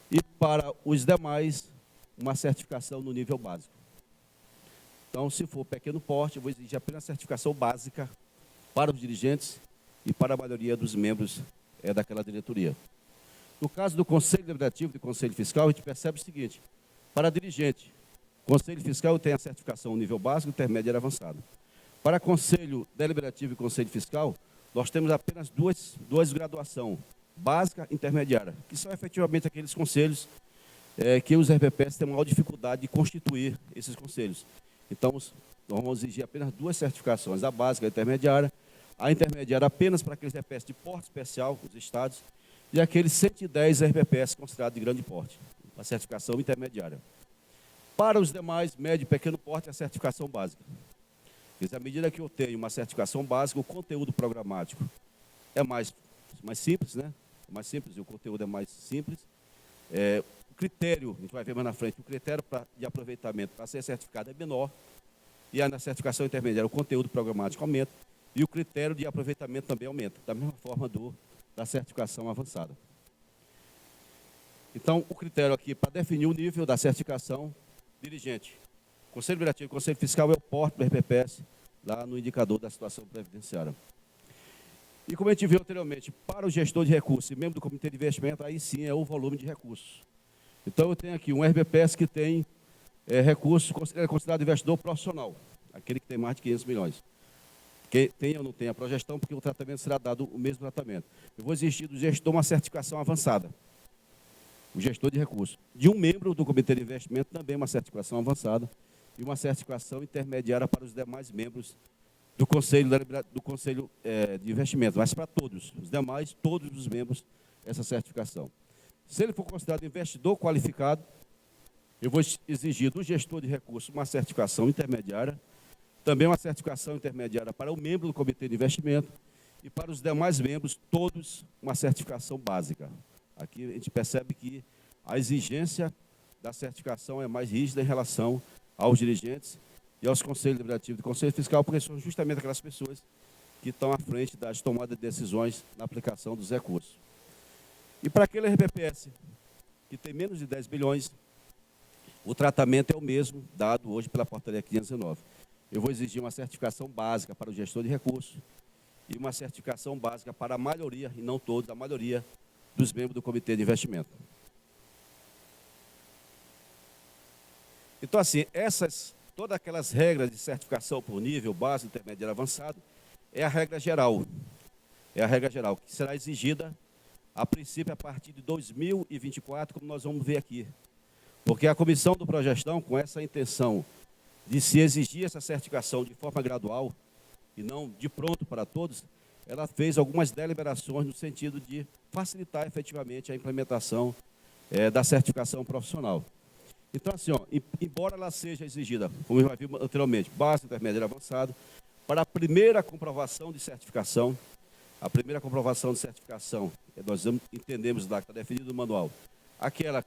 e para os demais, uma certificação no nível básico. Então, se for pequeno porte, eu vou exigir apenas certificação básica para os dirigentes e para a maioria dos membros daquela diretoria. No caso do Conselho Deliberativo e do Conselho Fiscal, a gente percebe o seguinte: para dirigente, Conselho Fiscal tem a certificação nível básico, intermédio e avançado. Para Conselho Deliberativo e Conselho Fiscal, nós temos apenas duas graduações, básica e intermediária, que são efetivamente aqueles conselhos que os RPPs têm maior dificuldade de constituir esses conselhos. Então, nós vamos exigir apenas 2 certificações, a básica e a intermediária apenas para aqueles RPPs de porte especial, os estados, e aqueles 110 RPPs considerados de grande porte, a certificação intermediária. Para os demais, médio e pequeno porte, a certificação básica. À medida que eu tenho uma certificação básica, o conteúdo programático é mais simples, né? É mais simples, e o conteúdo é mais simples. O critério, a gente vai ver mais na frente, o critério de aproveitamento para ser certificado é menor, e na certificação intermediária o conteúdo programático aumenta, e o critério de aproveitamento também aumenta, da mesma forma da certificação avançada. Então, o critério aqui para definir o nível da certificação dirigente. Conselho Deliberativo e Conselho Fiscal é o porte do RPPS, lá no indicador da situação previdenciária. E como a gente viu anteriormente, para o gestor de recursos e membro do comitê de investimento, aí sim é o volume de recursos. Então, eu tenho aqui um RBPS que tem recursos, considerado investidor profissional, aquele que tem mais de 500 milhões. Que tem ou não tem a progestão, porque o tratamento será dado o mesmo tratamento. Eu vou exigir do gestor uma certificação avançada, o gestor de recursos. De um membro do comitê de investimento, também uma certificação avançada, e uma certificação intermediária para os demais membros do Conselho de Investimento, mas para todos, os demais, todos os membros, essa certificação. Se ele for considerado investidor qualificado, eu vou exigir do gestor de recursos uma certificação intermediária, também uma certificação intermediária para o membro do Comitê de Investimento e para os demais membros, todos uma certificação básica. Aqui a gente percebe que a exigência da certificação é mais rígida em relação aos dirigentes e aos conselhos deliberativos e conselho fiscal, porque são justamente aquelas pessoas que estão à frente das tomadas de decisões na aplicação dos recursos. E para aquele RPPS que tem menos de 10 bilhões, o tratamento é o mesmo dado hoje pela portaria 519. Eu vou exigir uma certificação básica para o gestor de recursos e uma certificação básica para a maioria, e não todos, a maioria dos membros do comitê de investimento. Então, assim, todas aquelas regras de certificação por nível, básico, intermediário, avançado, é a regra geral. É a regra geral, que será exigida, a princípio, a partir de 2024, como nós vamos ver aqui. Porque a comissão do Progestão, com essa intenção de se exigir essa certificação de forma gradual, e não de pronto para todos, ela fez algumas deliberações no sentido de facilitar efetivamente a implementação da certificação profissional. Então, assim, embora ela seja exigida, como eu já vi anteriormente, básico, intermediário e avançado, para a primeira comprovação de certificação, nós entendemos lá que está definido no manual, aquela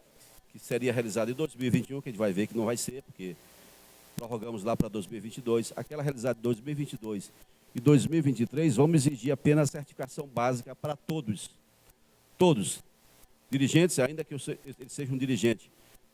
que seria realizada em 2021, que a gente vai ver que não vai ser, porque prorrogamos lá para 2022, aquela realizada em 2022 e 2023, vamos exigir apenas a certificação básica para todos. Todos. Dirigentes, ainda que ele seja um dirigente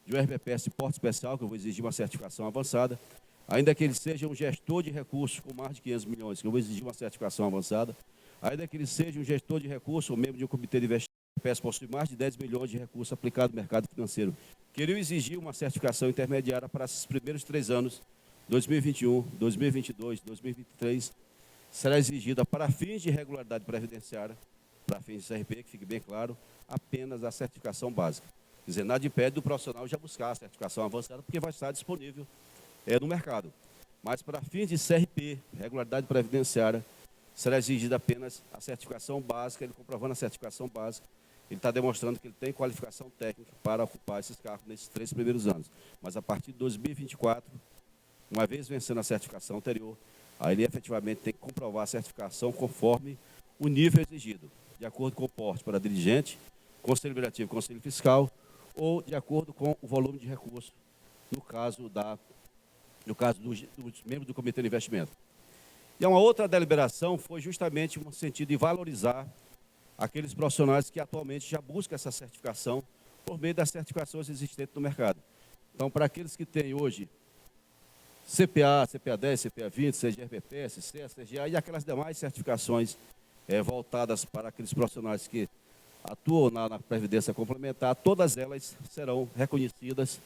de um RPPS de porte especial, que eu vou exigir uma certificação avançada, ainda que ele seja um gestor de recursos com mais de 500 milhões, que eu vou exigir uma certificação avançada, ainda que ele seja um gestor de recursos ou membro de um comitê de investimento, que possui mais de 10 milhões de recursos aplicados no mercado financeiro, queria exigir uma certificação intermediária para esses primeiros 3 anos, 2021, 2022, 2023, será exigida para fins de regularidade previdenciária, para fins de CRP, que fique bem claro, apenas a certificação básica. Quer dizer, nada impede do profissional já buscar a certificação avançada, porque vai estar disponível no mercado. Mas para fins de CRP, regularidade previdenciária, será exigida apenas a certificação básica. Ele comprovando a certificação básica, ele está demonstrando que ele tem qualificação técnica para ocupar esses cargos nesses 3 primeiros anos. Mas a partir de 2024, uma vez vencendo a certificação anterior, aí ele efetivamente tem que comprovar a certificação conforme o nível exigido, de acordo com o porte para dirigente, conselho deliberativo, conselho fiscal, ou de acordo com o volume de recurso, no caso dos membros do Comitê de Investimento. E uma outra deliberação foi justamente no sentido de valorizar aqueles profissionais que atualmente já buscam essa certificação por meio das certificações existentes no mercado. Então, para aqueles que têm hoje CPA, CPA 10, CPA 20, CGRPP, SC, CGA e aquelas demais certificações voltadas para aqueles profissionais que atuam na Previdência Complementar, todas elas serão reconhecidas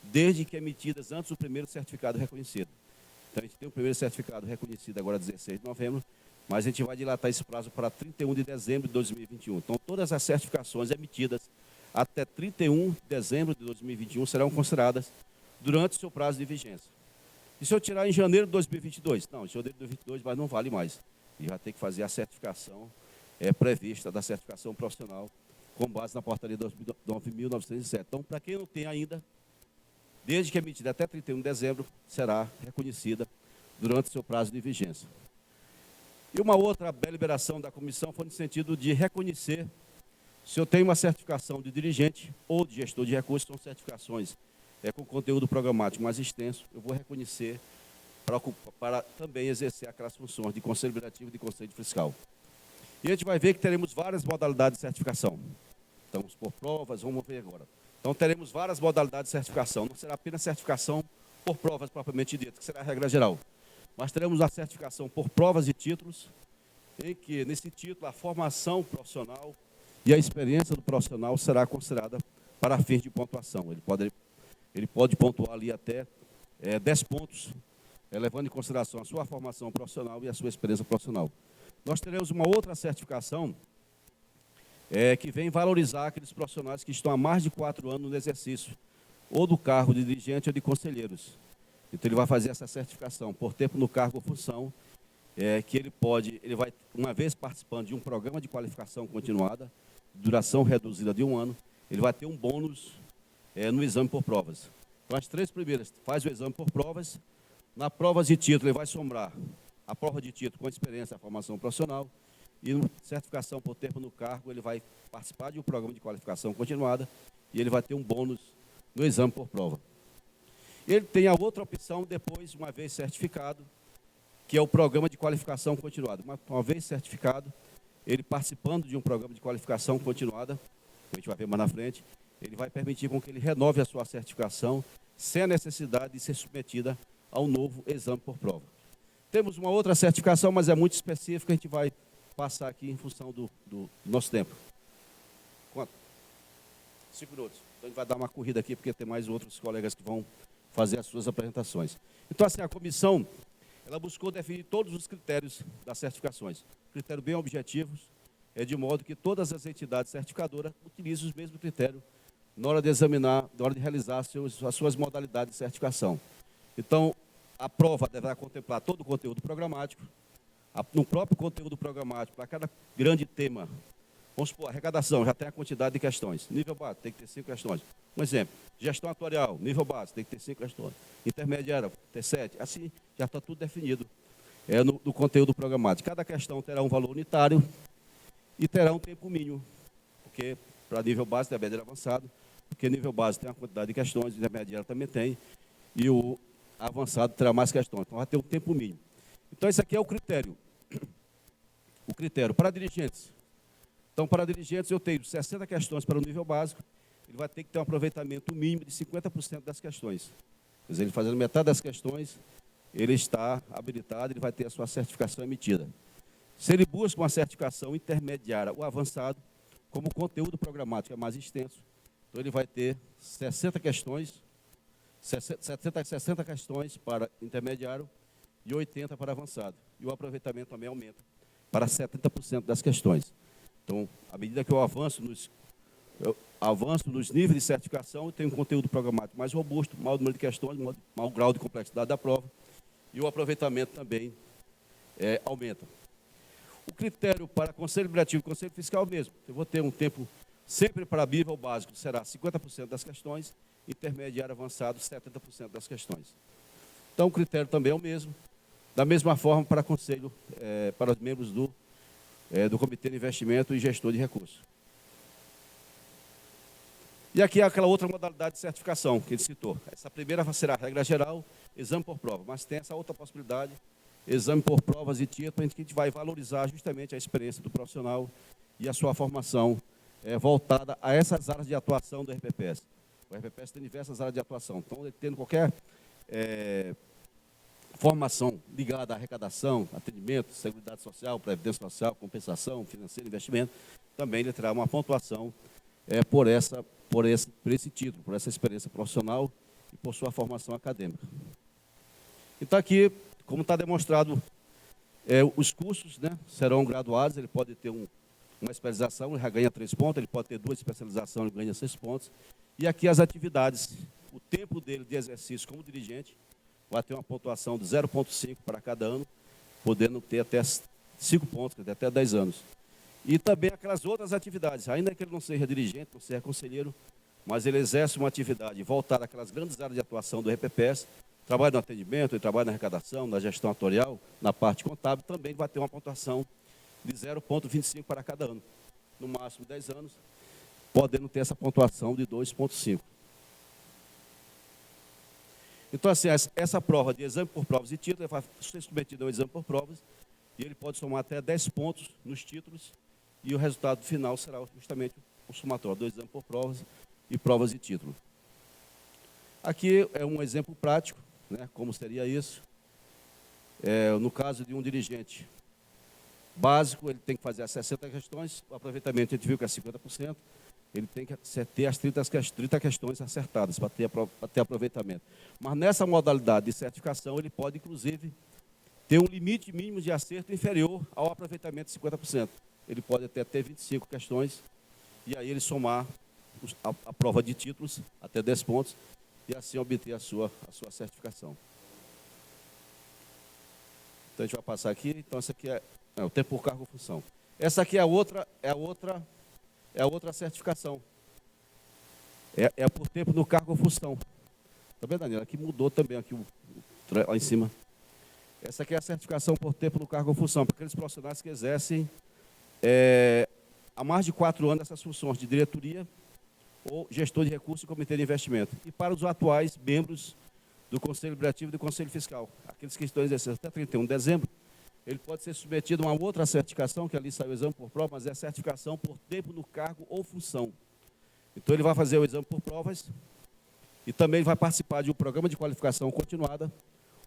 desde que emitidas antes do primeiro certificado reconhecido. Então, a gente tem o primeiro certificado reconhecido agora 16 de novembro, mas a gente vai dilatar esse prazo para 31 de dezembro de 2021. Então, todas as certificações emitidas até 31 de dezembro de 2021 serão consideradas durante o seu prazo de vigência. E se eu tirar em janeiro de 2022? Não, em janeiro de 2022, mas não vale mais. E vai ter que fazer a certificação prevista da certificação profissional com base na portaria 9.907. Então, para quem não tem ainda, desde que emitida até 31 de dezembro, será reconhecida durante o seu prazo de vigência. E uma outra deliberação da comissão foi no sentido de reconhecer se eu tenho uma certificação de dirigente ou de gestor de recursos, são certificações com conteúdo programático mais extenso, eu vou reconhecer para também exercer aquelas funções de conselho deliberativo e de conselho fiscal. E a gente vai ver que teremos várias modalidades de certificação. Estamos por provas, vamos ver agora. Então, teremos várias modalidades de certificação. Não será apenas certificação por provas propriamente dita, que será a regra geral. Mas teremos a certificação por provas e títulos, em que, nesse título, a formação profissional e a experiência do profissional será considerada para fins de pontuação. Ele pode pontuar ali até 10 pontos, levando em consideração a sua formação profissional e a sua experiência profissional. Nós teremos uma outra certificação que vem valorizar aqueles profissionais que estão há mais de 4 anos no exercício, ou do cargo de dirigente ou de conselheiros. Então, ele vai fazer essa certificação por tempo no cargo ou função, que ele vai, uma vez participando de um programa de qualificação continuada, duração reduzida de 1 ano, ele vai ter um bônus no exame por provas. Então, as 3 primeiras, faz o exame por provas, na prova de título, ele vai sombrar a prova de título com experiência, a formação profissional, e no certificação por tempo no cargo, ele vai participar de um programa de qualificação continuada e ele vai ter um bônus no exame por prova. Ele tem a outra opção depois, uma vez certificado, que é o programa de qualificação continuada. Uma vez certificado, ele participando de um programa de qualificação continuada, que a gente vai ver mais na frente, ele vai permitir com que ele renove a sua certificação sem a necessidade de ser submetida ao novo exame por prova. Temos uma outra certificação, mas é muito específica, a gente vai passar aqui em função do nosso tempo. Quanto? 5 minutos. Então, a gente vai dar uma corrida aqui, porque tem mais outros colegas que vão fazer as suas apresentações. Então, assim, a comissão, ela buscou definir todos os critérios das certificações. Critérios bem objetivos, de modo que todas as entidades certificadoras utilizem os mesmos critérios na hora de examinar, na hora de realizar as suas modalidades de certificação. Então, a prova deverá contemplar todo o conteúdo programático. No próprio conteúdo programático, para cada grande tema, vamos supor, arrecadação, já tem a quantidade de questões. Nível básico, tem que ter 5 questões. Um exemplo, gestão atuarial, nível básico, tem que ter 5 questões. Intermediária, ter 7. Assim, já está tudo definido no conteúdo programático. Cada questão terá um valor unitário e terá um tempo mínimo, porque para nível básico, intermediário avançado, porque nível básico tem uma quantidade de questões, intermediário também tem, e o avançado terá mais questões. Então, vai ter um tempo mínimo. Então, esse aqui é o critério. O critério para dirigentes. Então, para dirigentes, eu tenho 60 questões para o nível básico, ele vai ter que ter um aproveitamento mínimo de 50% das questões. Quer dizer, ele fazendo metade das questões, ele está habilitado, ele vai ter a sua certificação emitida. Se ele busca uma certificação intermediária ou avançado, como o conteúdo programático é mais extenso, então ele vai ter 60 questões, 60 questões para intermediário e 80 para avançado. E o aproveitamento também aumenta para 70% das questões. Então, à medida que eu avanço avanço nos níveis de certificação, tem um conteúdo programático mais robusto, maior número de questões, maior grau de complexidade da prova, e o aproveitamento também aumenta. O critério para Conselho Deliberativo e Conselho Fiscal é o mesmo. Eu vou ter um tempo sempre para nível básico, será 50% das questões, intermediário avançado, 70% das questões. Então, o critério também é o mesmo. Da mesma forma, para conselho, para os membros do Comitê de Investimento e Gestor de Recursos. E aqui é aquela outra modalidade de certificação que ele citou. Essa primeira será a regra geral, exame por prova, mas tem essa outra possibilidade, exame por provas e títulos, que a gente vai valorizar justamente a experiência do profissional e a sua formação voltada a essas áreas de atuação do RPPS. O RPPS tem diversas áreas de atuação, então, ele tendo qualquer formação ligada à arrecadação, atendimento, seguridade social, previdência social, compensação, financeiro, investimento, também ele terá uma pontuação por esse título, por essa experiência profissional e por sua formação acadêmica. Então, aqui, como está demonstrado, os cursos, né, serão graduados, ele pode ter uma especialização, ele já ganha 3 pontos, ele pode ter 2 especializações, ele ganha 6 pontos. E aqui as atividades, o tempo dele de exercício como dirigente, vai ter uma pontuação de 0,5 para cada ano, podendo ter até 5 pontos, até 10 anos. E também aquelas outras atividades, ainda que ele não seja dirigente, não seja conselheiro, mas ele exerce uma atividade voltada àquelas grandes áreas de atuação do RPPS, trabalha no atendimento, ele trabalha na arrecadação, na gestão atuarial, na parte contábil, também vai ter uma pontuação de 0,25 para cada ano. No máximo 10 anos, podendo ter essa pontuação de 2,5. Então, assim, essa prova de exame por provas e títulos, ele vai ser submetido ao exame por provas, e ele pode somar até 10 pontos nos títulos, e o resultado final será justamente o somatório do exame por provas e provas e título. Aqui é um exemplo prático, né, como seria isso. No caso de um dirigente básico, ele tem que fazer as 60 questões, o aproveitamento a gente viu que é 50%, ele tem que ter as 30 questões acertadas para ter aproveitamento. Mas nessa modalidade de certificação, ele pode, inclusive, ter um limite mínimo de acerto inferior ao aproveitamento de 50%. Ele pode até ter 25 questões, e aí ele somar a prova de títulos, até 10 pontos, e assim obter a sua certificação. Então, a gente vai passar aqui. Então, essa aqui é o tempo por cargo ou função. Essa aqui é a outra certificação. É por tempo no cargo ou função. Está vendo, Daniela? Aqui mudou também, aqui lá em cima. Essa aqui é a certificação por tempo no cargo ou função, para aqueles profissionais que exercem há mais de 4 anos essas funções de diretoria ou gestor de recursos e comitê de investimento. E para os atuais membros do Conselho Deliberativo e do Conselho Fiscal, aqueles que estão exercendo até 31 de dezembro, ele pode ser submetido a uma outra certificação, que ali sai o exame por prova, mas é a certificação por tempo no cargo ou função. Então, ele vai fazer o exame por provas e também vai participar de um programa de qualificação continuada,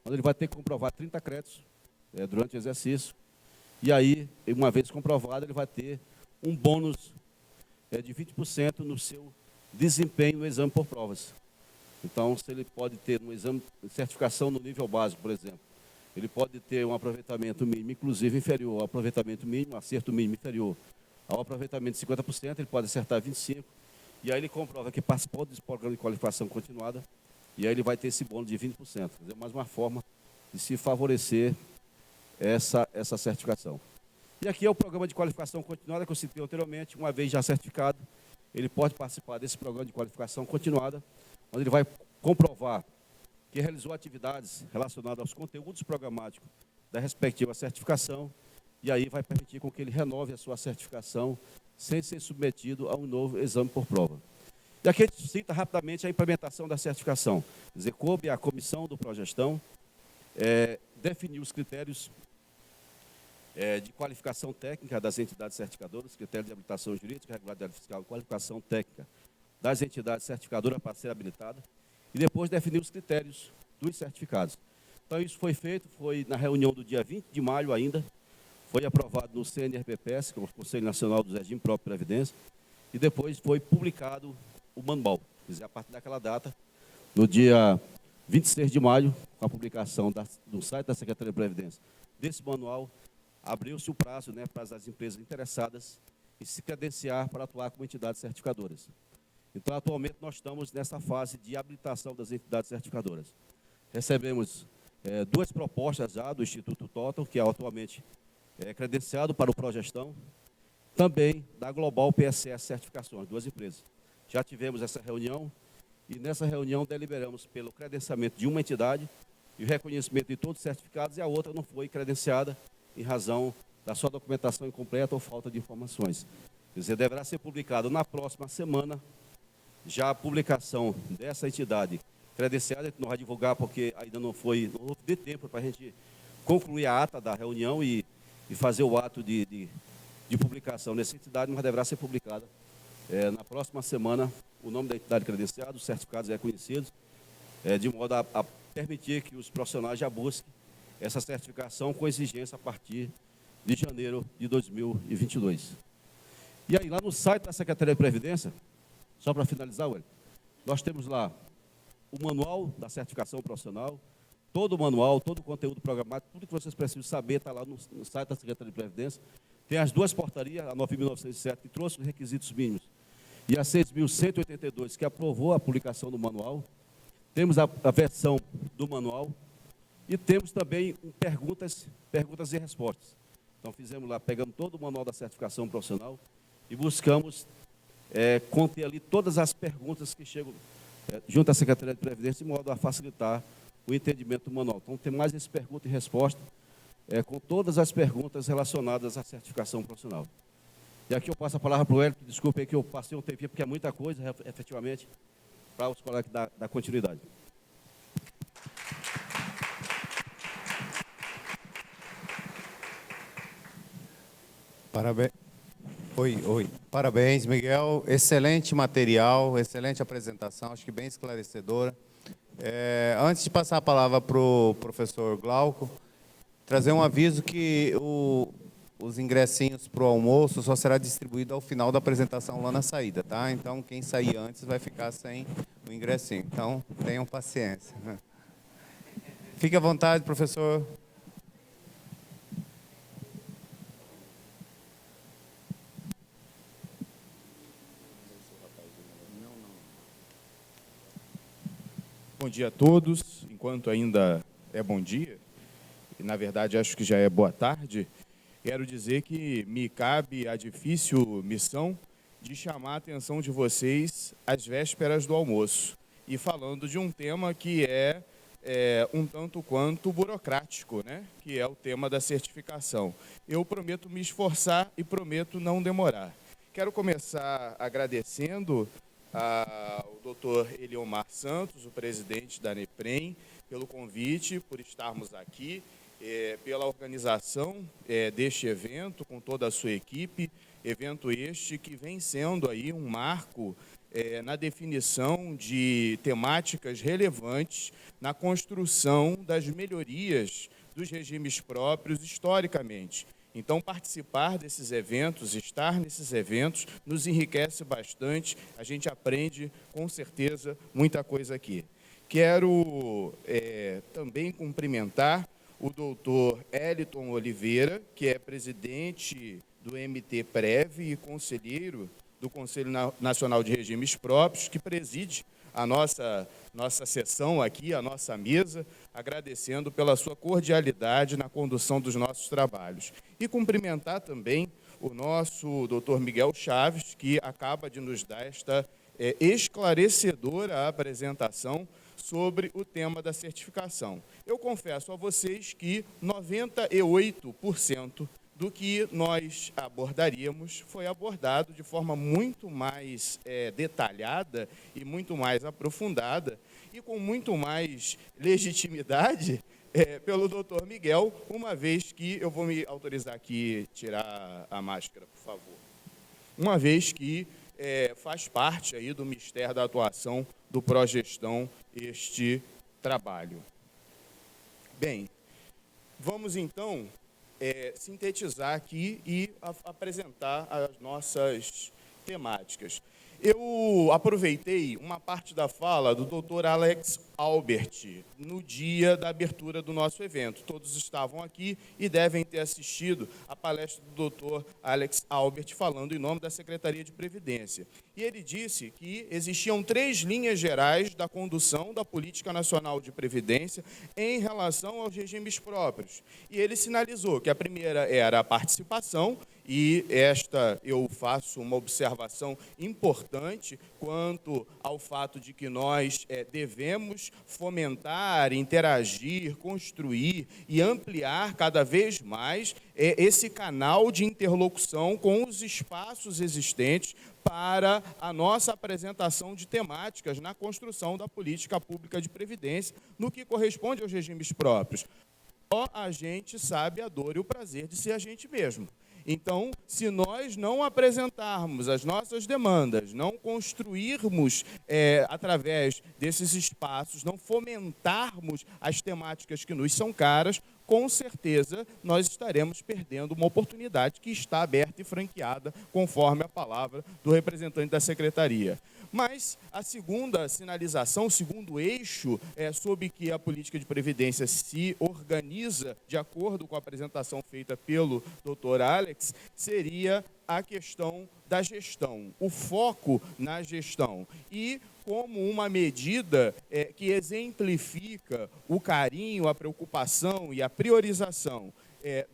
onde ele vai ter que comprovar 30 créditos durante o exercício. E aí, uma vez comprovado, ele vai ter um bônus de 20% no seu desempenho no exame por provas. Então, se ele pode ter um exame de certificação no nível básico, por exemplo, ele pode ter um aproveitamento mínimo, inclusive inferior ao aproveitamento mínimo, acerto mínimo inferior ao aproveitamento de 50%, ele pode acertar 25%, e aí ele comprova que participou desse programa de qualificação continuada, e aí ele vai ter esse bônus de 20%. Quer dizer, mais uma forma de se favorecer essa certificação. E aqui é o programa de qualificação continuada que eu citei anteriormente. Uma vez já certificado, ele pode participar desse programa de qualificação continuada, onde ele vai comprovar que realizou atividades relacionadas aos conteúdos programáticos da respectiva certificação, e aí vai permitir com que ele renove a sua certificação sem ser submetido a um novo exame por prova. E aqui a gente cita rapidamente a implementação da certificação. Quer dizer, coube à comissão do Progestão definir os critérios de qualificação técnica das entidades certificadoras, critérios de habilitação jurídica, regularidade fiscal e qualificação técnica das entidades certificadoras para ser habilitada, e depois definir os critérios dos certificados. Então, isso foi feito, foi na reunião do dia 20 de maio ainda, foi aprovado no CNRPPS, que é o Conselho Nacional do Regime Próprio de Previdência, e depois foi publicado o manual. Quer dizer, a partir daquela data, no dia 26 de maio, com a publicação do site da Secretaria de Previdência desse manual, abriu-se o prazo, né, para as empresas interessadas e se credenciar para atuar como entidades certificadoras. Então, atualmente, nós estamos nessa fase de habilitação das entidades certificadoras. Recebemos duas propostas já do Instituto Total, que é atualmente credenciado para o Progestão, também da Global PSS Certificações, duas empresas. Já tivemos essa reunião e nessa reunião deliberamos pelo credenciamento de uma entidade e o reconhecimento de todos os certificados e a outra não foi credenciada em razão da sua documentação incompleta ou falta de informações. Quer dizer, deverá ser publicado na próxima semana já a publicação dessa entidade credenciada, que não vai divulgar porque ainda não houve tempo para a gente concluir a ata da reunião e fazer o ato de publicação nessa entidade, mas deverá ser publicada na próxima semana o nome da entidade credenciada, os certificados reconhecidos, de modo a permitir que os profissionais já busquem essa certificação com exigência a partir de janeiro de 2022. E aí, lá no site da Secretaria de Previdência, só para finalizar, nós temos lá o manual da certificação profissional, todo o manual, todo o conteúdo programático, tudo que vocês precisam saber está lá no site da Secretaria de Previdência. Tem as duas portarias, a 9.907, que trouxe os requisitos mínimos, e a 6.182, que aprovou a publicação do manual. Temos a versão do manual e temos também perguntas e respostas. Então, fizemos lá, pegamos todo o manual da certificação profissional e buscamos conter ali todas as perguntas que chegam junto à Secretaria de Previdência, de modo a facilitar o entendimento do manual. Então, tem mais esse pergunta e resposta, com todas as perguntas relacionadas à certificação profissional. E aqui eu passo a palavra para o Hélio, desculpe aí que eu passei um tempinho, porque é muita coisa, efetivamente, para os colegas da continuidade. Parabéns. Oi. Parabéns, Miguel. Excelente material, excelente apresentação, acho que bem esclarecedora. Antes de passar a palavra para o professor Glauco, trazer um aviso que os ingressinhos para o almoço só será distribuído ao final da apresentação lá na saída, tá? Então, quem sair antes vai ficar sem o ingressinho. Então, tenham paciência. Fique à vontade, professor. Bom dia a todos, enquanto ainda é bom dia, e na verdade acho que já é boa tarde, quero dizer que me cabe a difícil missão de chamar a atenção de vocês às vésperas do almoço, e falando de um tema que é um tanto quanto burocrático, né? Que é o tema da certificação. Eu prometo me esforçar e prometo não demorar. Quero começar agradecendo ao doutor Eliomar Santos, o presidente da NEPREM, pelo convite, por estarmos aqui, pela organização deste evento com toda a sua equipe, evento este que vem sendo aí um marco na definição de temáticas relevantes na construção das melhorias dos regimes próprios historicamente. Então, participar desses eventos, estar nesses eventos, nos enriquece bastante, a gente aprende, com certeza, muita coisa aqui. Quero também cumprimentar o doutor Eliton Oliveira, que é presidente do MT-Prev e conselheiro do Conselho Nacional de Regimes Próprios, que preside a nossa sessão aqui, a nossa mesa, agradecendo pela sua cordialidade na condução dos nossos trabalhos. E cumprimentar também o nosso doutor Miguel Chaves, que acaba de nos dar esta esclarecedora apresentação sobre o tema da certificação. Eu confesso a vocês que 98% do que nós abordaríamos foi abordado de forma muito mais detalhada e muito mais aprofundada e com muito mais legitimidade pelo doutor Miguel, uma vez que, eu vou me autorizar aqui tirar a máscara, por favor, uma vez que faz parte aí do mistério da atuação do Progestão este trabalho. Bem, vamos então sintetizar aqui e apresentar as nossas temáticas. Eu aproveitei uma parte da fala do Dr. Alex Albert, no dia da abertura do nosso evento. Todos estavam aqui e devem ter assistido a palestra do doutor Alex Albert falando em nome da Secretaria de Previdência. E ele disse que existiam 3 linhas gerais da condução da Política Nacional de Previdência em relação aos regimes próprios. E ele sinalizou que a primeira era a participação, e esta eu faço uma observação importante quanto ao fato de que nós devemos fomentar, interagir, construir e ampliar cada vez mais esse canal de interlocução com os espaços existentes para a nossa apresentação de temáticas na construção da política pública de previdência, no que corresponde aos regimes próprios. Só a gente sabe a dor e o prazer de ser a gente mesmo. Então, se nós não apresentarmos as nossas demandas, não construirmos através desses espaços, não fomentarmos as temáticas que nos são caras, com certeza nós estaremos perdendo uma oportunidade que está aberta e franqueada, conforme a palavra do representante da Secretaria. Mas a segunda sinalização, o segundo eixo sobre que a política de previdência se organiza de acordo com a apresentação feita pelo Dr. Alex, seria a questão da gestão, o foco na gestão. E como uma medida que exemplifica o carinho, a preocupação e a priorização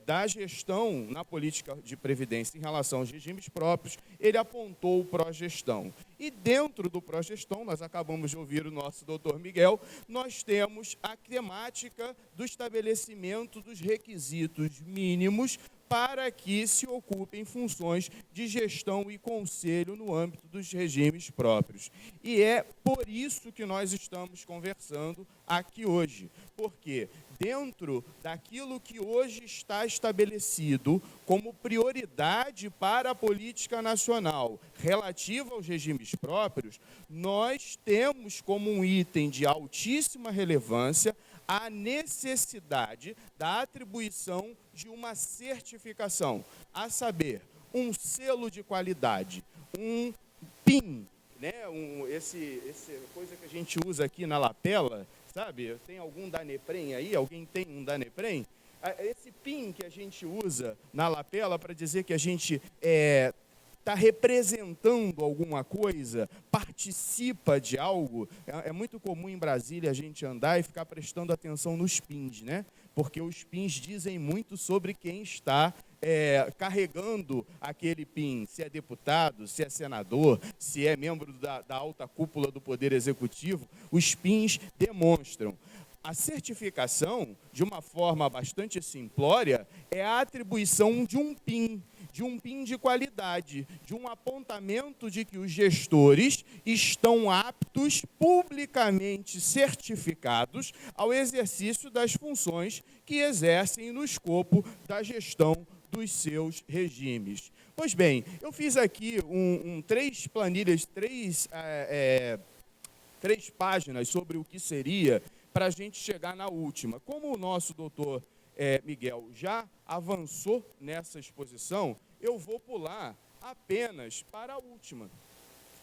da gestão na política de previdência em relação aos regimes próprios, ele apontou o pró-gestão. E dentro do pró-gestão, nós acabamos de ouvir o nosso doutor Miguel, nós temos a temática do estabelecimento dos requisitos mínimos para que se ocupem funções de gestão e conselho no âmbito dos regimes próprios. E é por isso que nós estamos conversando aqui hoje, porque dentro daquilo que hoje está estabelecido como prioridade para a política nacional relativa aos regimes próprios, nós temos como um item de altíssima relevância a necessidade da atribuição de uma certificação, a saber, um selo de qualidade, um PIN, né? Essa coisa que a gente usa aqui na lapela, sabe? Tem algum Daneprem aí? Alguém tem um Daneprem? Esse PIN que a gente usa na lapela para dizer que a gente está representando alguma coisa, participa de algo. É muito comum em Brasília a gente andar e ficar prestando atenção nos pins, né? Porque os pins dizem muito sobre quem está carregando aquele PIN, se é deputado, se é senador, se é membro da alta cúpula do Poder Executivo. Os pins demonstram. A certificação, de uma forma bastante simplória, é a atribuição de um PIN de qualidade, de um apontamento de que os gestores estão aptos, publicamente certificados, ao exercício das funções que exercem no escopo da gestão dos seus regimes. Pois bem, eu fiz aqui 3 planilhas, 3 páginas sobre o que seria, para a gente chegar na última. Como o nosso doutor Miguel já avançou nessa exposição, eu vou pular apenas para a última,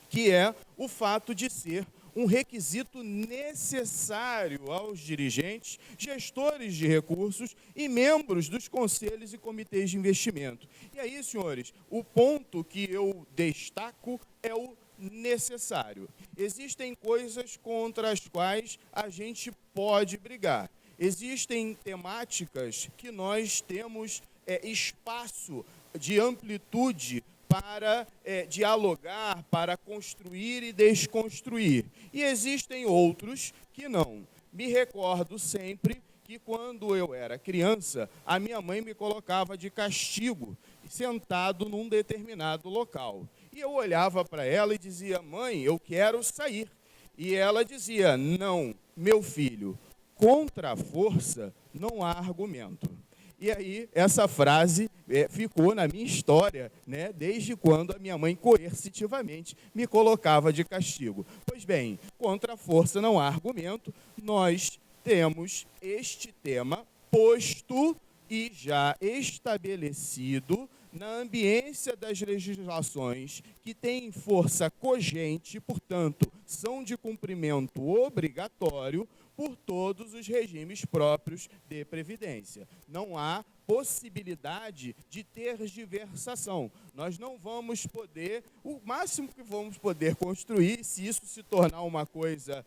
que é o fato de ser um requisito necessário aos dirigentes, gestores de recursos e membros dos conselhos e comitês de investimento. E aí, senhores, o ponto que eu destaco é o necessário. Existem coisas contra as quais a gente pode brigar. Existem temáticas que nós temos espaço de amplitude para dialogar, para construir e desconstruir. E existem outros que não. Me recordo sempre que quando eu era criança, a minha mãe me colocava de castigo, sentado num determinado local. E eu olhava para ela e dizia: mãe, eu quero sair. E ela dizia: não, meu filho, contra a força não há argumento. E aí, essa frase ficou na minha história, né, desde quando a minha mãe coercitivamente me colocava de castigo. Pois bem, contra a força não há argumento, nós temos este tema posto e já estabelecido na ambiência das legislações que têm força cogente, portanto, são de cumprimento obrigatório por todos os regimes próprios de previdência. Não há possibilidade de tergiversação. Nós não vamos poder, o máximo que vamos poder construir, se isso se tornar uma coisa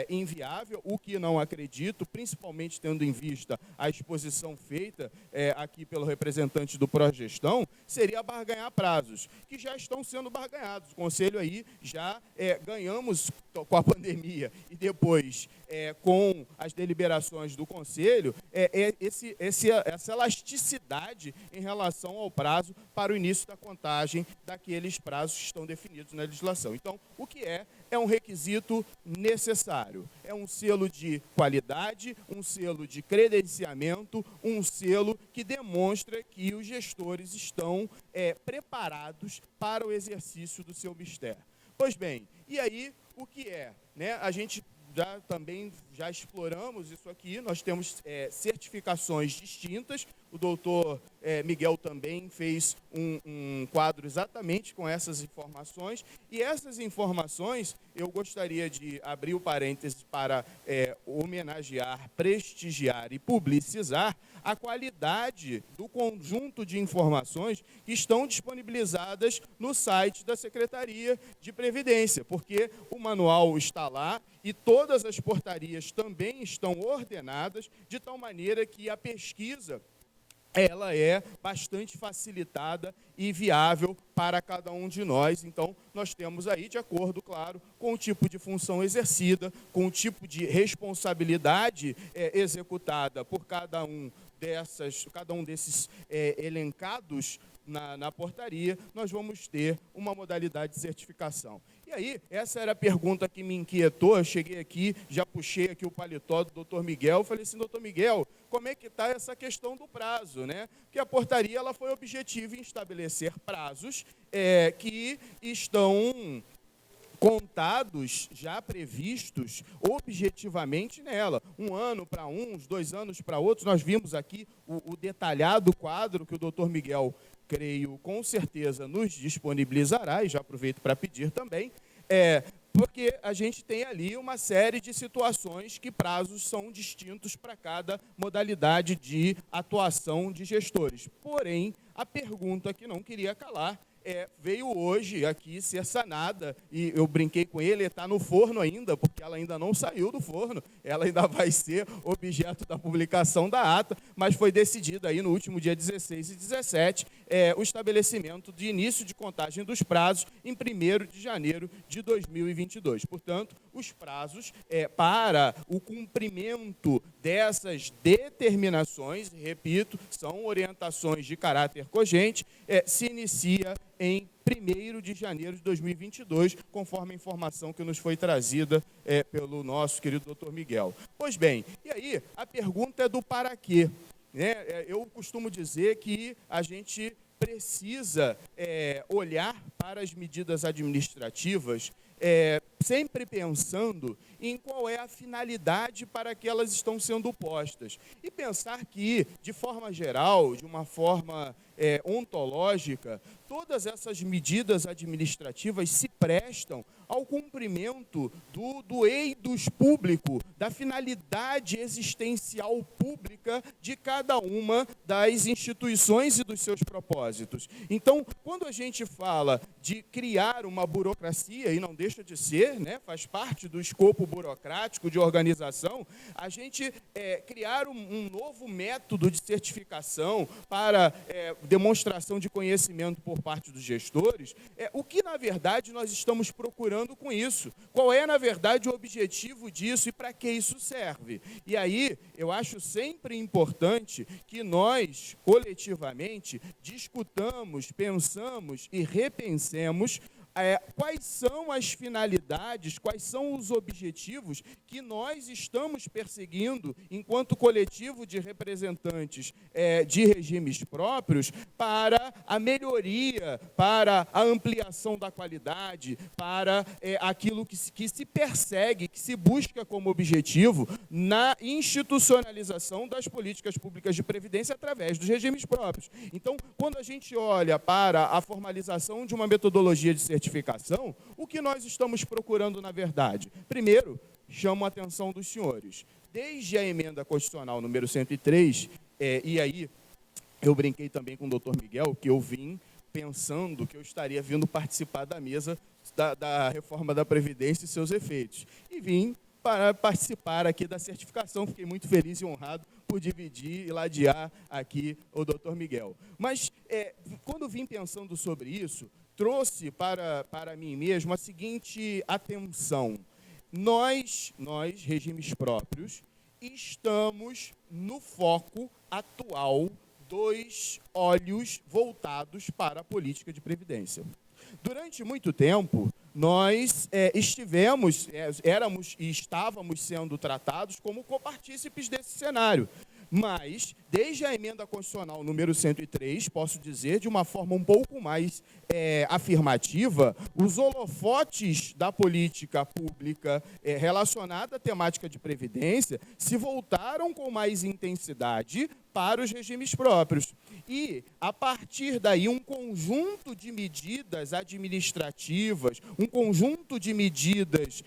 inviável, o que não acredito, principalmente tendo em vista a exposição feita aqui pelo representante do Progestão, seria barganhar prazos, que já estão sendo barganhados. O Conselho aí já ganhamos com a pandemia e depois com as deliberações do Conselho, essa elasticidade em relação ao prazo para o início da contagem daqueles prazos que estão definidos na legislação. Então, o que é um requisito necessário. É um selo de qualidade, um selo de credenciamento, um selo que demonstra que os gestores estão preparados para o exercício do seu mistério. Pois bem, e aí o que é? Né? A gente já exploramos isso aqui, nós temos certificações distintas, o doutor Miguel também fez um quadro exatamente com essas informações, e essas informações eu gostaria de abrir o parênteses para homenagear, prestigiar e publicizar a qualidade do conjunto de informações que estão disponibilizadas no site da Secretaria de Previdência, porque o manual está lá e todas as portarias também estão ordenadas de tal maneira que a pesquisa ela é bastante facilitada e viável para cada um de nós. Então, nós temos aí, de acordo, claro, com o tipo de função exercida, com o tipo de responsabilidade executada por cada um desses elencados na portaria, nós vamos ter uma modalidade de certificação. E aí, essa era a pergunta que me inquietou. Eu cheguei aqui, já puxei aqui o paletó do doutor Miguel, falei assim, doutor Miguel, como é que está essa questão do prazo, né? Porque a portaria ela foi objetiva em estabelecer prazos que estão contados, já previstos objetivamente nela. 1 ano para uns, 2 anos para outros. Nós vimos aqui o detalhado quadro que o doutor Miguel, creio, com certeza nos disponibilizará, e já aproveito para pedir também, porque a gente tem ali uma série de situações que prazos são distintos para cada modalidade de atuação de gestores. Porém, a pergunta que não queria calar veio hoje aqui ser sanada, e eu brinquei com ele, está no forno ainda, porque ela ainda não saiu do forno, ela ainda vai ser objeto da publicação da ata, mas foi decidido aí no último dia 16 e 17 o estabelecimento de início de contagem dos prazos em 1º de janeiro de 2022. Portanto, os prazos para o cumprimento dessas determinações, repito, são orientações de caráter cogente, se inicia em 1º de janeiro de 2022, conforme a informação que nos foi trazida pelo nosso querido doutor Miguel. Pois bem, e aí a pergunta é do para quê. Eu costumo dizer que a gente precisa olhar para as medidas administrativas sempre pensando em qual é a finalidade para que elas estão sendo postas. E pensar que, de forma geral, de uma forma ontológica, todas essas medidas administrativas se prestam ao cumprimento do eidos público, da finalidade existencial pública de cada uma das instituições e dos seus propósitos. Então, quando a gente fala de criar uma burocracia, e não deixa de ser, né, faz parte do escopo burocrático de organização, a gente criar um novo método de certificação para demonstração de conhecimento por parte dos gestores, o que, na verdade, nós estamos procurando com isso? Qual é, na verdade, o objetivo disso e para que isso serve? E aí, eu acho sempre importante que nós, coletivamente, discutamos, pensamos e repensemos quais são as finalidades, quais são os objetivos que nós estamos perseguindo enquanto coletivo de representantes de regimes próprios para a melhoria, para a ampliação da qualidade, para aquilo que se persegue, que se busca como objetivo na institucionalização das políticas públicas de previdência através dos regimes próprios. Então, quando a gente olha para a formalização de uma metodologia de certificação, o que nós estamos procurando, na verdade? Primeiro, chamo a atenção dos senhores. Desde a emenda constitucional número 103, e aí eu brinquei também com o doutor Miguel, que eu vim pensando que eu estaria vindo participar da mesa da reforma da Previdência e seus efeitos. E vim para participar aqui da certificação. Fiquei muito feliz e honrado por dividir e ladear aqui o doutor Miguel. Mas, quando vim pensando sobre isso, trouxe para mim mesmo a seguinte atenção. Nós, regimes próprios, estamos no foco atual dos olhos voltados para a política de previdência. Durante muito tempo, nós éramos e estávamos sendo tratados como copartícipes desse cenário. Mas, desde a emenda constitucional número 103, posso dizer, de uma forma um pouco mais afirmativa, os holofotes da política pública relacionada à temática de previdência se voltaram com mais intensidade para os regimes próprios. E, a partir daí, um conjunto de medidas administrativas, um conjunto de medidas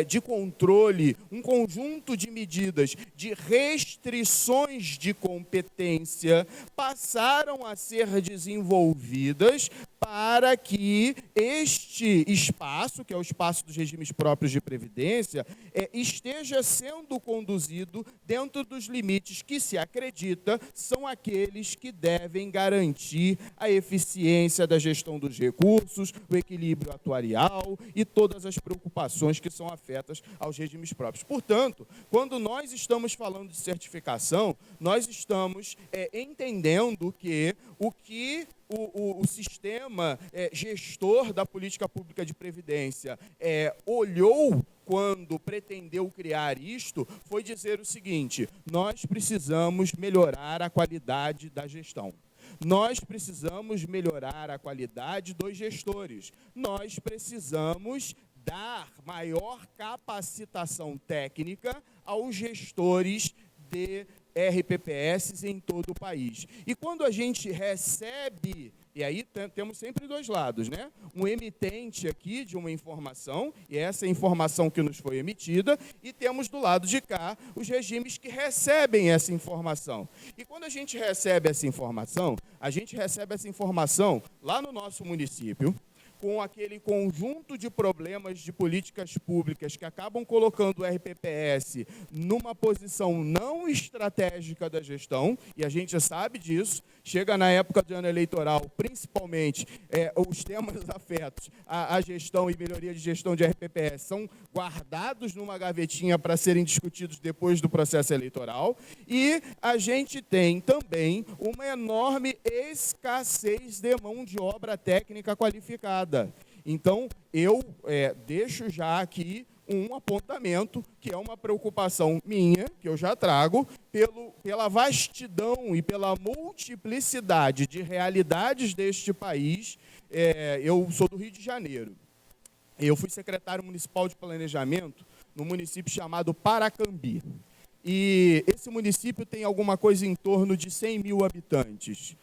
de controle, um conjunto de medidas de restrições de competência passaram a ser desenvolvidas para que este espaço, que é o espaço dos regimes próprios de previdência, esteja sendo conduzido dentro dos limites que se acredita são aqueles que devem garantir a eficiência da gestão dos recursos, o equilíbrio atuarial e todas as preocupações que são afetas aos regimes próprios. Portanto, quando nós estamos falando de certificação, nós estamos entendendo que o sistema gestor da política pública de previdência olhou quando pretendeu criar isto, foi dizer o seguinte: nós precisamos melhorar a qualidade da gestão. Nós precisamos melhorar a qualidade dos gestores. Nós precisamos dar maior capacitação técnica aos gestores de RPPS em todo o país. E quando a gente recebe, e aí temos sempre dois lados, né? Um emitente aqui de uma informação, e essa é a informação que nos foi emitida, e temos do lado de cá os regimes que recebem essa informação. E quando a gente recebe essa informação lá no nosso município, com aquele conjunto de problemas de políticas públicas que acabam colocando o RPPS numa posição não estratégica da gestão, e a gente sabe disso, chega na época do ano eleitoral, principalmente, os temas afetos à gestão e melhoria de gestão de RPPS são guardados numa gavetinha para serem discutidos depois do processo eleitoral, e a gente tem também uma enorme escassez de mão de obra técnica qualificada. Então, eu deixo já aqui um apontamento, que é uma preocupação minha, que eu já trago, pela vastidão e pela multiplicidade de realidades deste país. Eu sou do Rio de Janeiro. Eu fui secretário municipal de planejamento no município chamado Paracambi. E esse município tem alguma coisa em torno de 100 mil habitantes.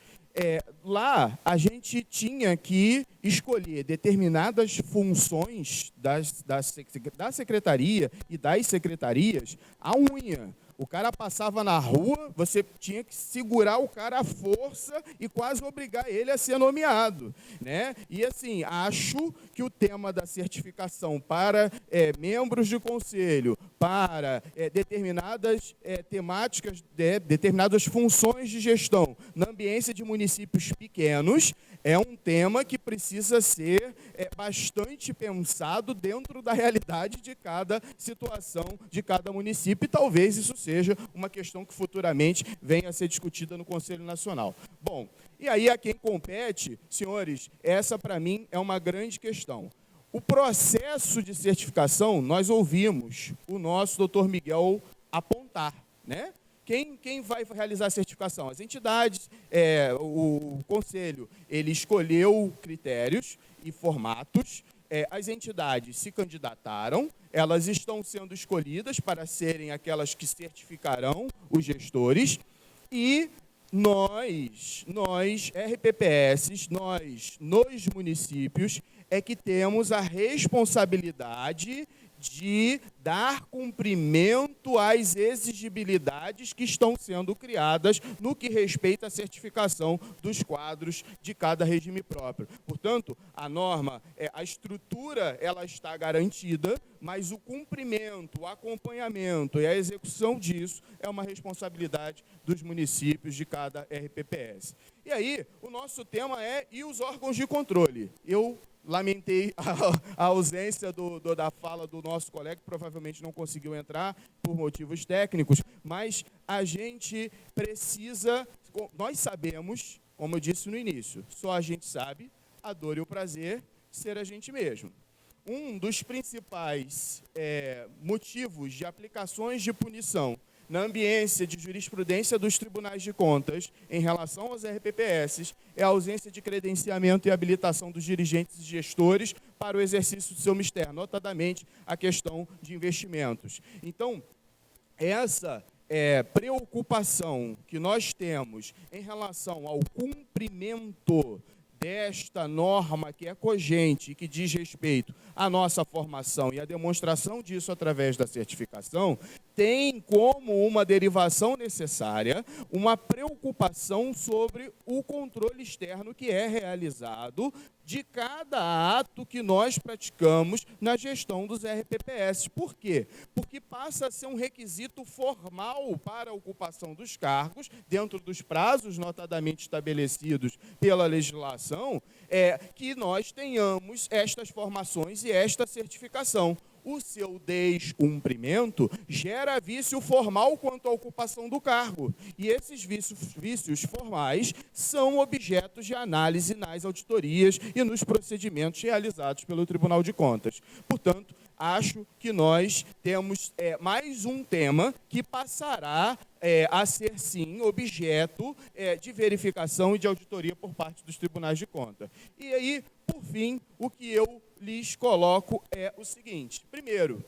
Lá, a gente tinha que escolher determinadas funções da secretaria e das secretarias à unha. O cara passava na rua, você tinha que segurar o cara à força e quase obrigar ele a ser nomeado, né? E assim, acho que o tema da certificação para membros de conselho, para determinadas temáticas, determinadas funções de gestão na ambiência de municípios pequenos, é um tema que precisa ser bastante pensado dentro da realidade de cada situação, de cada município, e talvez isso seja uma questão que futuramente venha a ser discutida no Conselho Nacional. Bom, e aí a quem compete, senhores, essa para mim é uma grande questão. O processo de certificação, nós ouvimos o nosso doutor Miguel apontar, né? Quem vai realizar a certificação? As entidades, o Conselho, ele escolheu critérios e formatos, as entidades se candidataram, elas estão sendo escolhidas para serem aquelas que certificarão os gestores, e nós, RPPS, nós, nos municípios, é que temos a responsabilidade de dar cumprimento às exigibilidades que estão sendo criadas no que respeita à certificação dos quadros de cada regime próprio. Portanto, a norma, a estrutura, ela está garantida, mas o cumprimento, o acompanhamento e a execução disso é uma responsabilidade dos municípios de cada RPPS. E aí, o nosso tema e os órgãos de controle? Eu lamentei a ausência da fala do nosso colega, que provavelmente não conseguiu entrar por motivos técnicos, mas a gente precisa, nós sabemos, como eu disse no início, só a gente sabe a dor e o prazer ser a gente mesmo. Um dos principais motivos de aplicações de punição na ambiência de jurisprudência dos tribunais de contas em relação aos RPPS é a ausência de credenciamento e habilitação dos dirigentes e gestores para o exercício do seu mistério, notadamente a questão de investimentos. Então, essa preocupação que nós temos em relação ao cumprimento desta norma que é cogente e que diz respeito à nossa formação e a demonstração disso através da certificação, tem como uma derivação necessária uma preocupação sobre o controle externo que é realizado de cada ato que nós praticamos na gestão dos RPPS. Por quê? Porque passa a ser um requisito formal para a ocupação dos cargos, dentro dos prazos notadamente estabelecidos pela legislação, que nós tenhamos estas formações e esta certificação. O seu descumprimento gera vício formal quanto à ocupação do cargo. E esses vícios formais são objetos de análise nas auditorias e nos procedimentos realizados pelo Tribunal de Contas. Portanto, acho que nós temos mais um tema que passará a ser, sim, objeto de verificação e de auditoria por parte dos tribunais de contas. E aí, por fim, o que eu lhes coloco é o seguinte. Primeiro,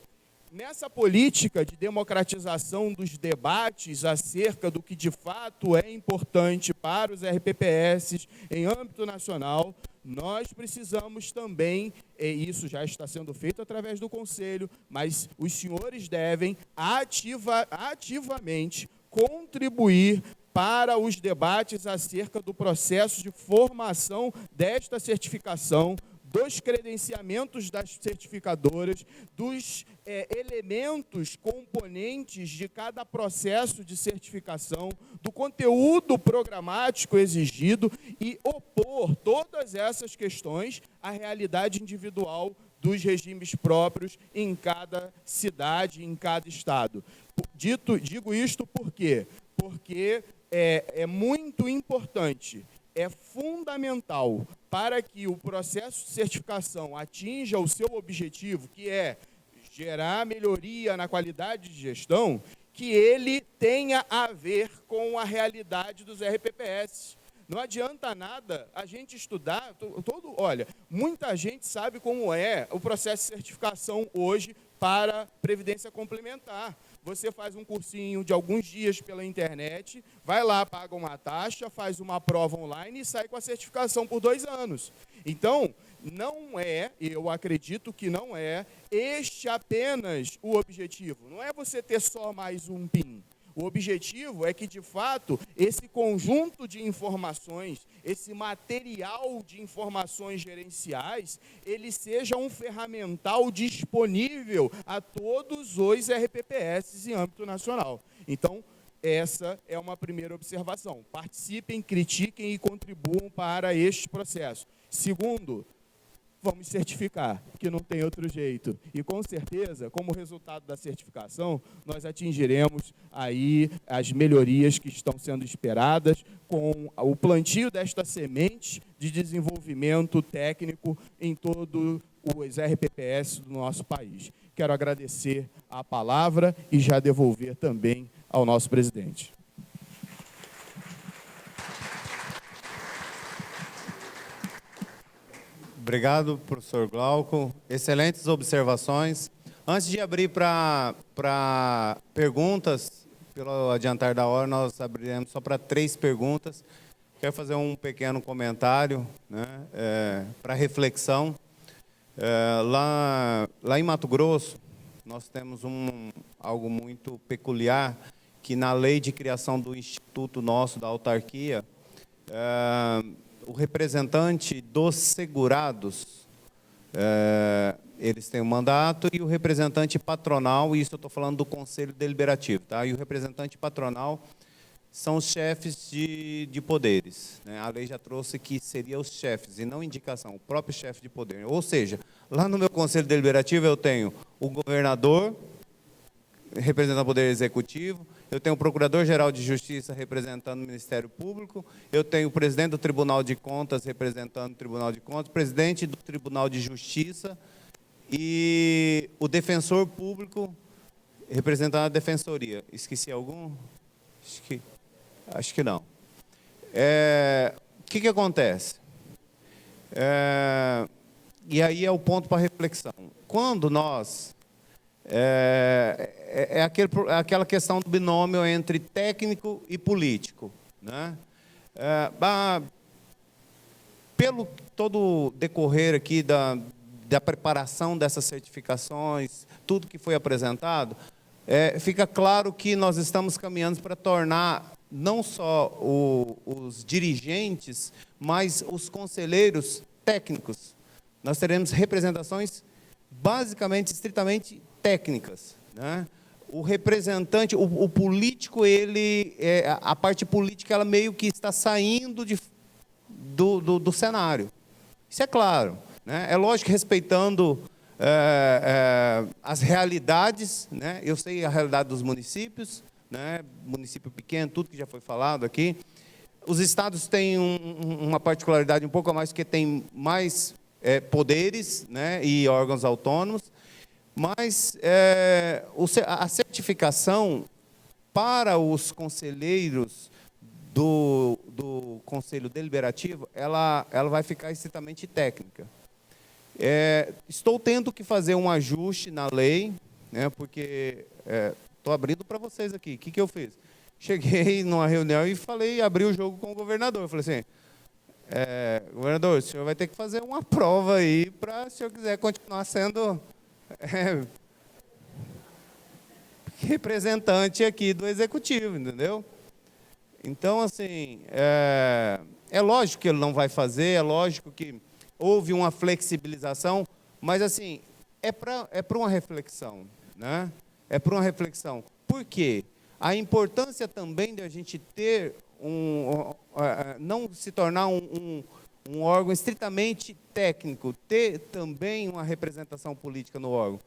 nessa política de democratização dos debates acerca do que de fato é importante para os RPPS em âmbito nacional, nós precisamos também, e isso já está sendo feito através do Conselho, mas os senhores devem ativamente contribuir para os debates acerca do processo de formação desta certificação, dos credenciamentos das certificadoras, dos elementos, componentes de cada processo de certificação, do conteúdo programático exigido e opor todas essas questões à realidade individual dos regimes próprios em cada cidade, em cada estado. Digo isto por quê? Porque é muito importante, é fundamental para que o processo de certificação atinja o seu objetivo, que é gerar melhoria na qualidade de gestão, que ele tenha a ver com a realidade dos RPPS. Não adianta nada a gente estudar, olha, muita gente sabe como é o processo de certificação hoje para Previdência Complementar. Você faz um cursinho de alguns dias pela internet, vai lá, paga uma taxa, faz uma prova online e sai com a certificação por 2 anos. Então, não eu acredito que não este apenas o objetivo. Não é você ter só mais um PIN. O objetivo é que, de fato, esse conjunto de informações, esse material de informações gerenciais, ele seja um ferramental disponível a todos os RPPS em âmbito nacional. Então, essa é uma primeira observação. Participem, critiquem e contribuam para este processo. Segundo, vamos certificar, porque não tem outro jeito. E, com certeza, como resultado da certificação, nós atingiremos aí as melhorias que estão sendo esperadas com o plantio desta semente de desenvolvimento técnico em todos os RPPS do nosso país. Quero agradecer a palavra e já devolver também ao nosso presidente. Obrigado, professor Glauco. Excelentes observações. Antes de abrir para perguntas, pelo adiantar da hora, nós abriremos só para 3 perguntas. Quero fazer um pequeno comentário, né, para reflexão. Lá em Mato Grosso, nós temos algo muito peculiar, que na lei de criação do instituto nosso, da autarquia, o representante dos segurados, eles têm um mandato, e o representante patronal, e isso eu estou falando do Conselho Deliberativo, tá? E o representante patronal são os chefes de poderes, né? A lei já trouxe que seria os chefes, e não indicação, o próprio chefe de poder. Ou seja, lá no meu Conselho Deliberativo eu tenho o governador, representando o Poder Executivo, eu tenho o Procurador-Geral de Justiça representando o Ministério Público, eu tenho o presidente do Tribunal de Contas representando o Tribunal de Contas, o presidente do Tribunal de Justiça e o defensor público representando a Defensoria. Esqueci algum? Acho que não. O que acontece? E aí é o ponto para reflexão. Quando nós... aquela questão do binômio entre técnico e político, né? Pelo todo o decorrer aqui da preparação dessas certificações, tudo que foi apresentado, fica claro que nós estamos caminhando para tornar não só os dirigentes, mas os conselheiros técnicos. Nós teremos representações basicamente, estritamente técnicas, né? O representante, o político, a parte política, ela meio que está saindo do cenário. Isso é claro, né? É lógico, respeitando as realidades, né? Eu sei a realidade dos municípios, né? Município pequeno, tudo que já foi falado aqui. Os estados têm uma particularidade um pouco a mais, porque tem mais poderes, né? E órgãos autônomos. Mas a certificação para os conselheiros do Conselho Deliberativo, ela vai ficar estritamente técnica. Estou tendo que fazer um ajuste na lei, né, porque estou abrindo para vocês aqui. O que eu fiz? Cheguei numa reunião e abri o jogo com o governador. Eu falei assim, governador, o senhor vai ter que fazer uma prova aí para, se o senhor quiser continuar sendo... representante aqui do Executivo, entendeu? Então, assim, é lógico que ele não vai fazer, é lógico que houve uma flexibilização, mas, assim, é para uma reflexão, né? É para uma reflexão. Por quê? A importância também de a gente ter não se tornar um órgão estritamente técnico, ter também uma representação política no órgão.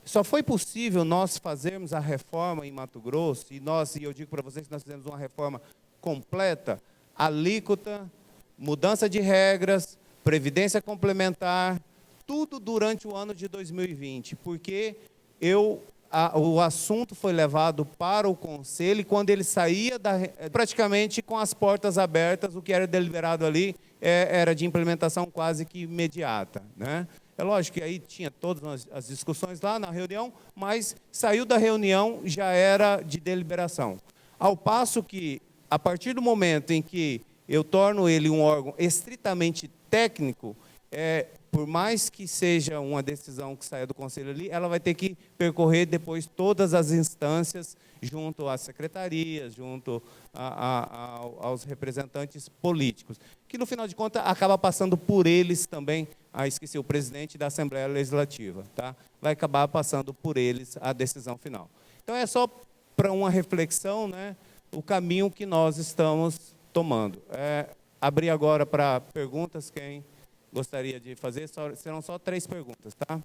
Só foi possível nós fazermos a reforma em Mato Grosso, e eu digo para vocês que nós fizemos uma reforma completa, alíquota, mudança de regras, previdência complementar, tudo durante o ano de 2020, porque o assunto foi levado para o Conselho, e quando ele saía praticamente com as portas abertas, o que era deliberado ali era de implementação quase que imediata, né? É lógico que aí tinha todas as discussões lá na reunião, mas saiu da reunião, já era de deliberação. Ao passo que, a partir do momento em que eu torno ele um órgão estritamente técnico, por mais que seja uma decisão que saia do Conselho ali, ela vai ter que percorrer depois todas as instâncias, junto às secretarias, junto aos representantes políticos, que, no final de contas, acaba passando por eles também. Esqueci, o presidente da Assembleia Legislativa, tá? Vai acabar passando por eles a decisão final. Então, é só para uma reflexão, né, o caminho que nós estamos tomando. Abrir agora para perguntas, quem gostaria de fazer, serão só 3 perguntas, tá?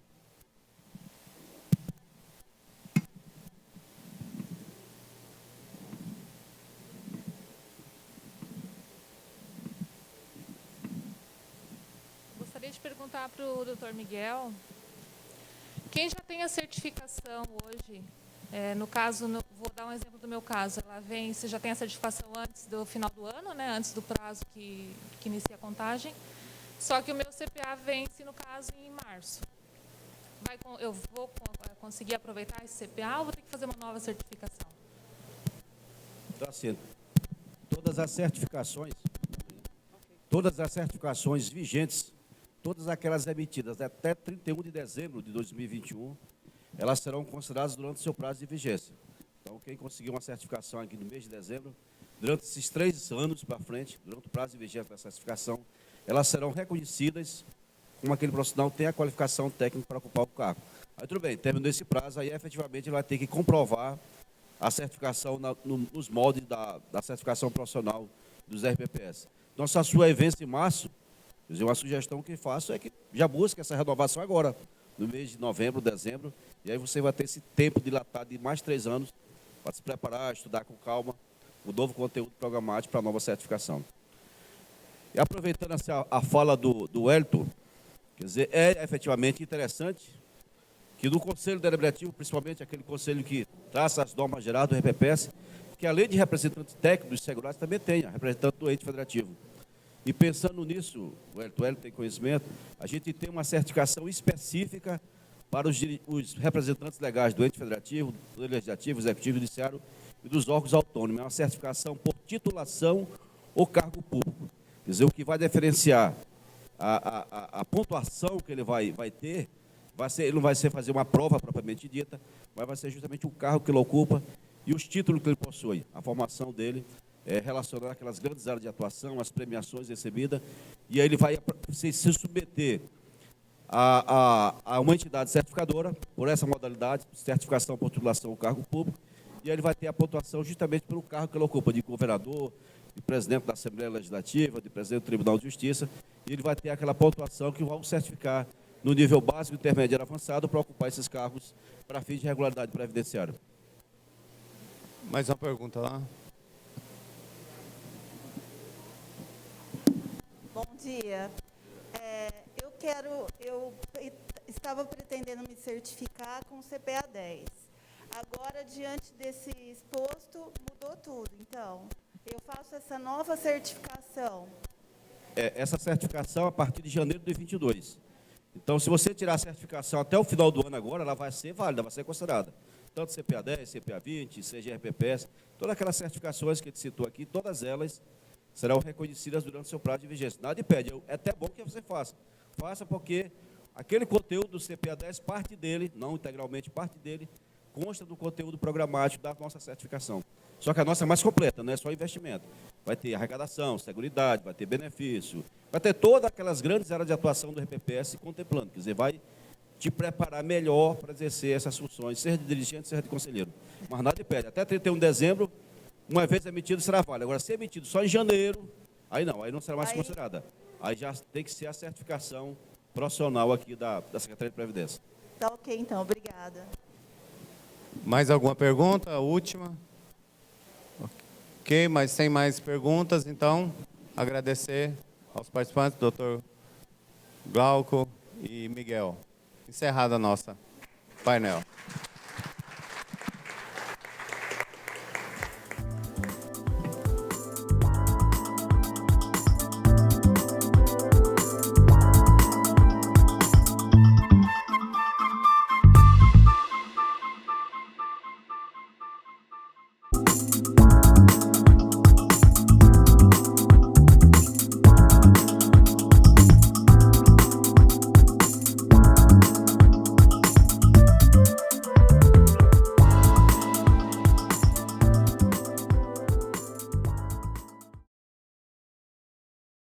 Gostaria de perguntar para o Dr. Miguel, quem já tem a certificação hoje, no caso, vou dar um exemplo do meu caso, ela vence, já tem a certificação antes do final do ano, né, antes do prazo que inicia a contagem, só que o meu CPA vence, no caso, em março. Eu vou conseguir aproveitar esse CPA ou vou ter que fazer uma nova certificação? Então, assim, todas as certificações vigentes, todas aquelas emitidas até 31 de dezembro de 2021, elas serão consideradas durante o seu prazo de vigência. Então, quem conseguiu uma certificação aqui no mês de dezembro, durante esses 3 anos para frente, durante o prazo de vigência da certificação, elas serão reconhecidas como aquele profissional tem a qualificação técnica para ocupar o cargo. Aí, tudo bem, terminou esse prazo, aí efetivamente ele vai ter que comprovar a certificação nos moldes da certificação profissional dos RPPS. Então, se a sua vence em março, quer dizer, uma sugestão que faço é que já busque essa renovação agora, no mês de novembro, dezembro, e aí você vai ter esse tempo dilatado de mais 3 anos para se preparar, estudar com calma o novo conteúdo programático para a nova certificação. E aproveitando a fala do Wellington, quer dizer, é efetivamente interessante que no Conselho Deliberativo, principalmente aquele conselho que traça as normas gerais do RPPS, que além de representante técnico dos segurados, também tenha representante do ente federativo. E pensando nisso, o Wellington tem conhecimento, a gente tem uma certificação específica para os representantes legais do ente federativo, do legislativo, executivo, judiciário e dos órgãos autônomos. É uma certificação por titulação ou cargo público. Quer dizer, o que vai diferenciar a pontuação que ele vai ter, ele não vai ser fazer uma prova propriamente dita, mas vai ser justamente o cargo que ele ocupa e os títulos que ele possui, a formação dele relacionada àquelas grandes áreas de atuação, as premiações recebidas, e aí ele vai se submeter a uma entidade certificadora, por essa modalidade, certificação por titulação ou cargo público, e aí ele vai ter a pontuação justamente pelo cargo que ele ocupa, de governador, de presidente da Assembleia Legislativa, de presidente do Tribunal de Justiça, e ele vai ter aquela pontuação que vai certificar no nível básico, intermédio e avançado para ocupar esses cargos para fins de regularidade previdenciária. Mais uma pergunta lá. Bom dia. Eu estava pretendendo me certificar com o CPA 10. Agora, diante desse exposto, mudou tudo. Então, eu faço essa nova certificação. Essa certificação a partir de janeiro de 2022. Então, se você tirar a certificação até o final do ano agora, ela vai ser válida, vai ser considerada. Tanto CPA 10, CPA 20, CGRPPS, todas aquelas certificações que a gente citou aqui, todas elas serão reconhecidas durante o seu prazo de vigência. Nada impede, é até bom que você faça. Faça porque aquele conteúdo do CPA 10, parte dele, não integralmente, parte dele, consta do conteúdo programático da nossa certificação. Só que a nossa é mais completa, não é só investimento. Vai ter arrecadação, seguridade, vai ter benefício, vai ter todas aquelas grandes áreas de atuação do RPPS contemplando. Quer dizer, vai te preparar melhor para exercer essas funções, seja de dirigente, seja de conselheiro. Mas nada impede. Até 31 de dezembro, uma vez emitido, será válido. Agora, se emitido só em janeiro, aí não será mais considerada. Aí já tem que ser a certificação profissional aqui da Secretaria de Previdência. Tá ok, então. Obrigada. Mais alguma pergunta? A última? Ok, mas sem mais perguntas, então, agradecer aos participantes, doutor Glauco e Miguel. Encerrada a nossa painel.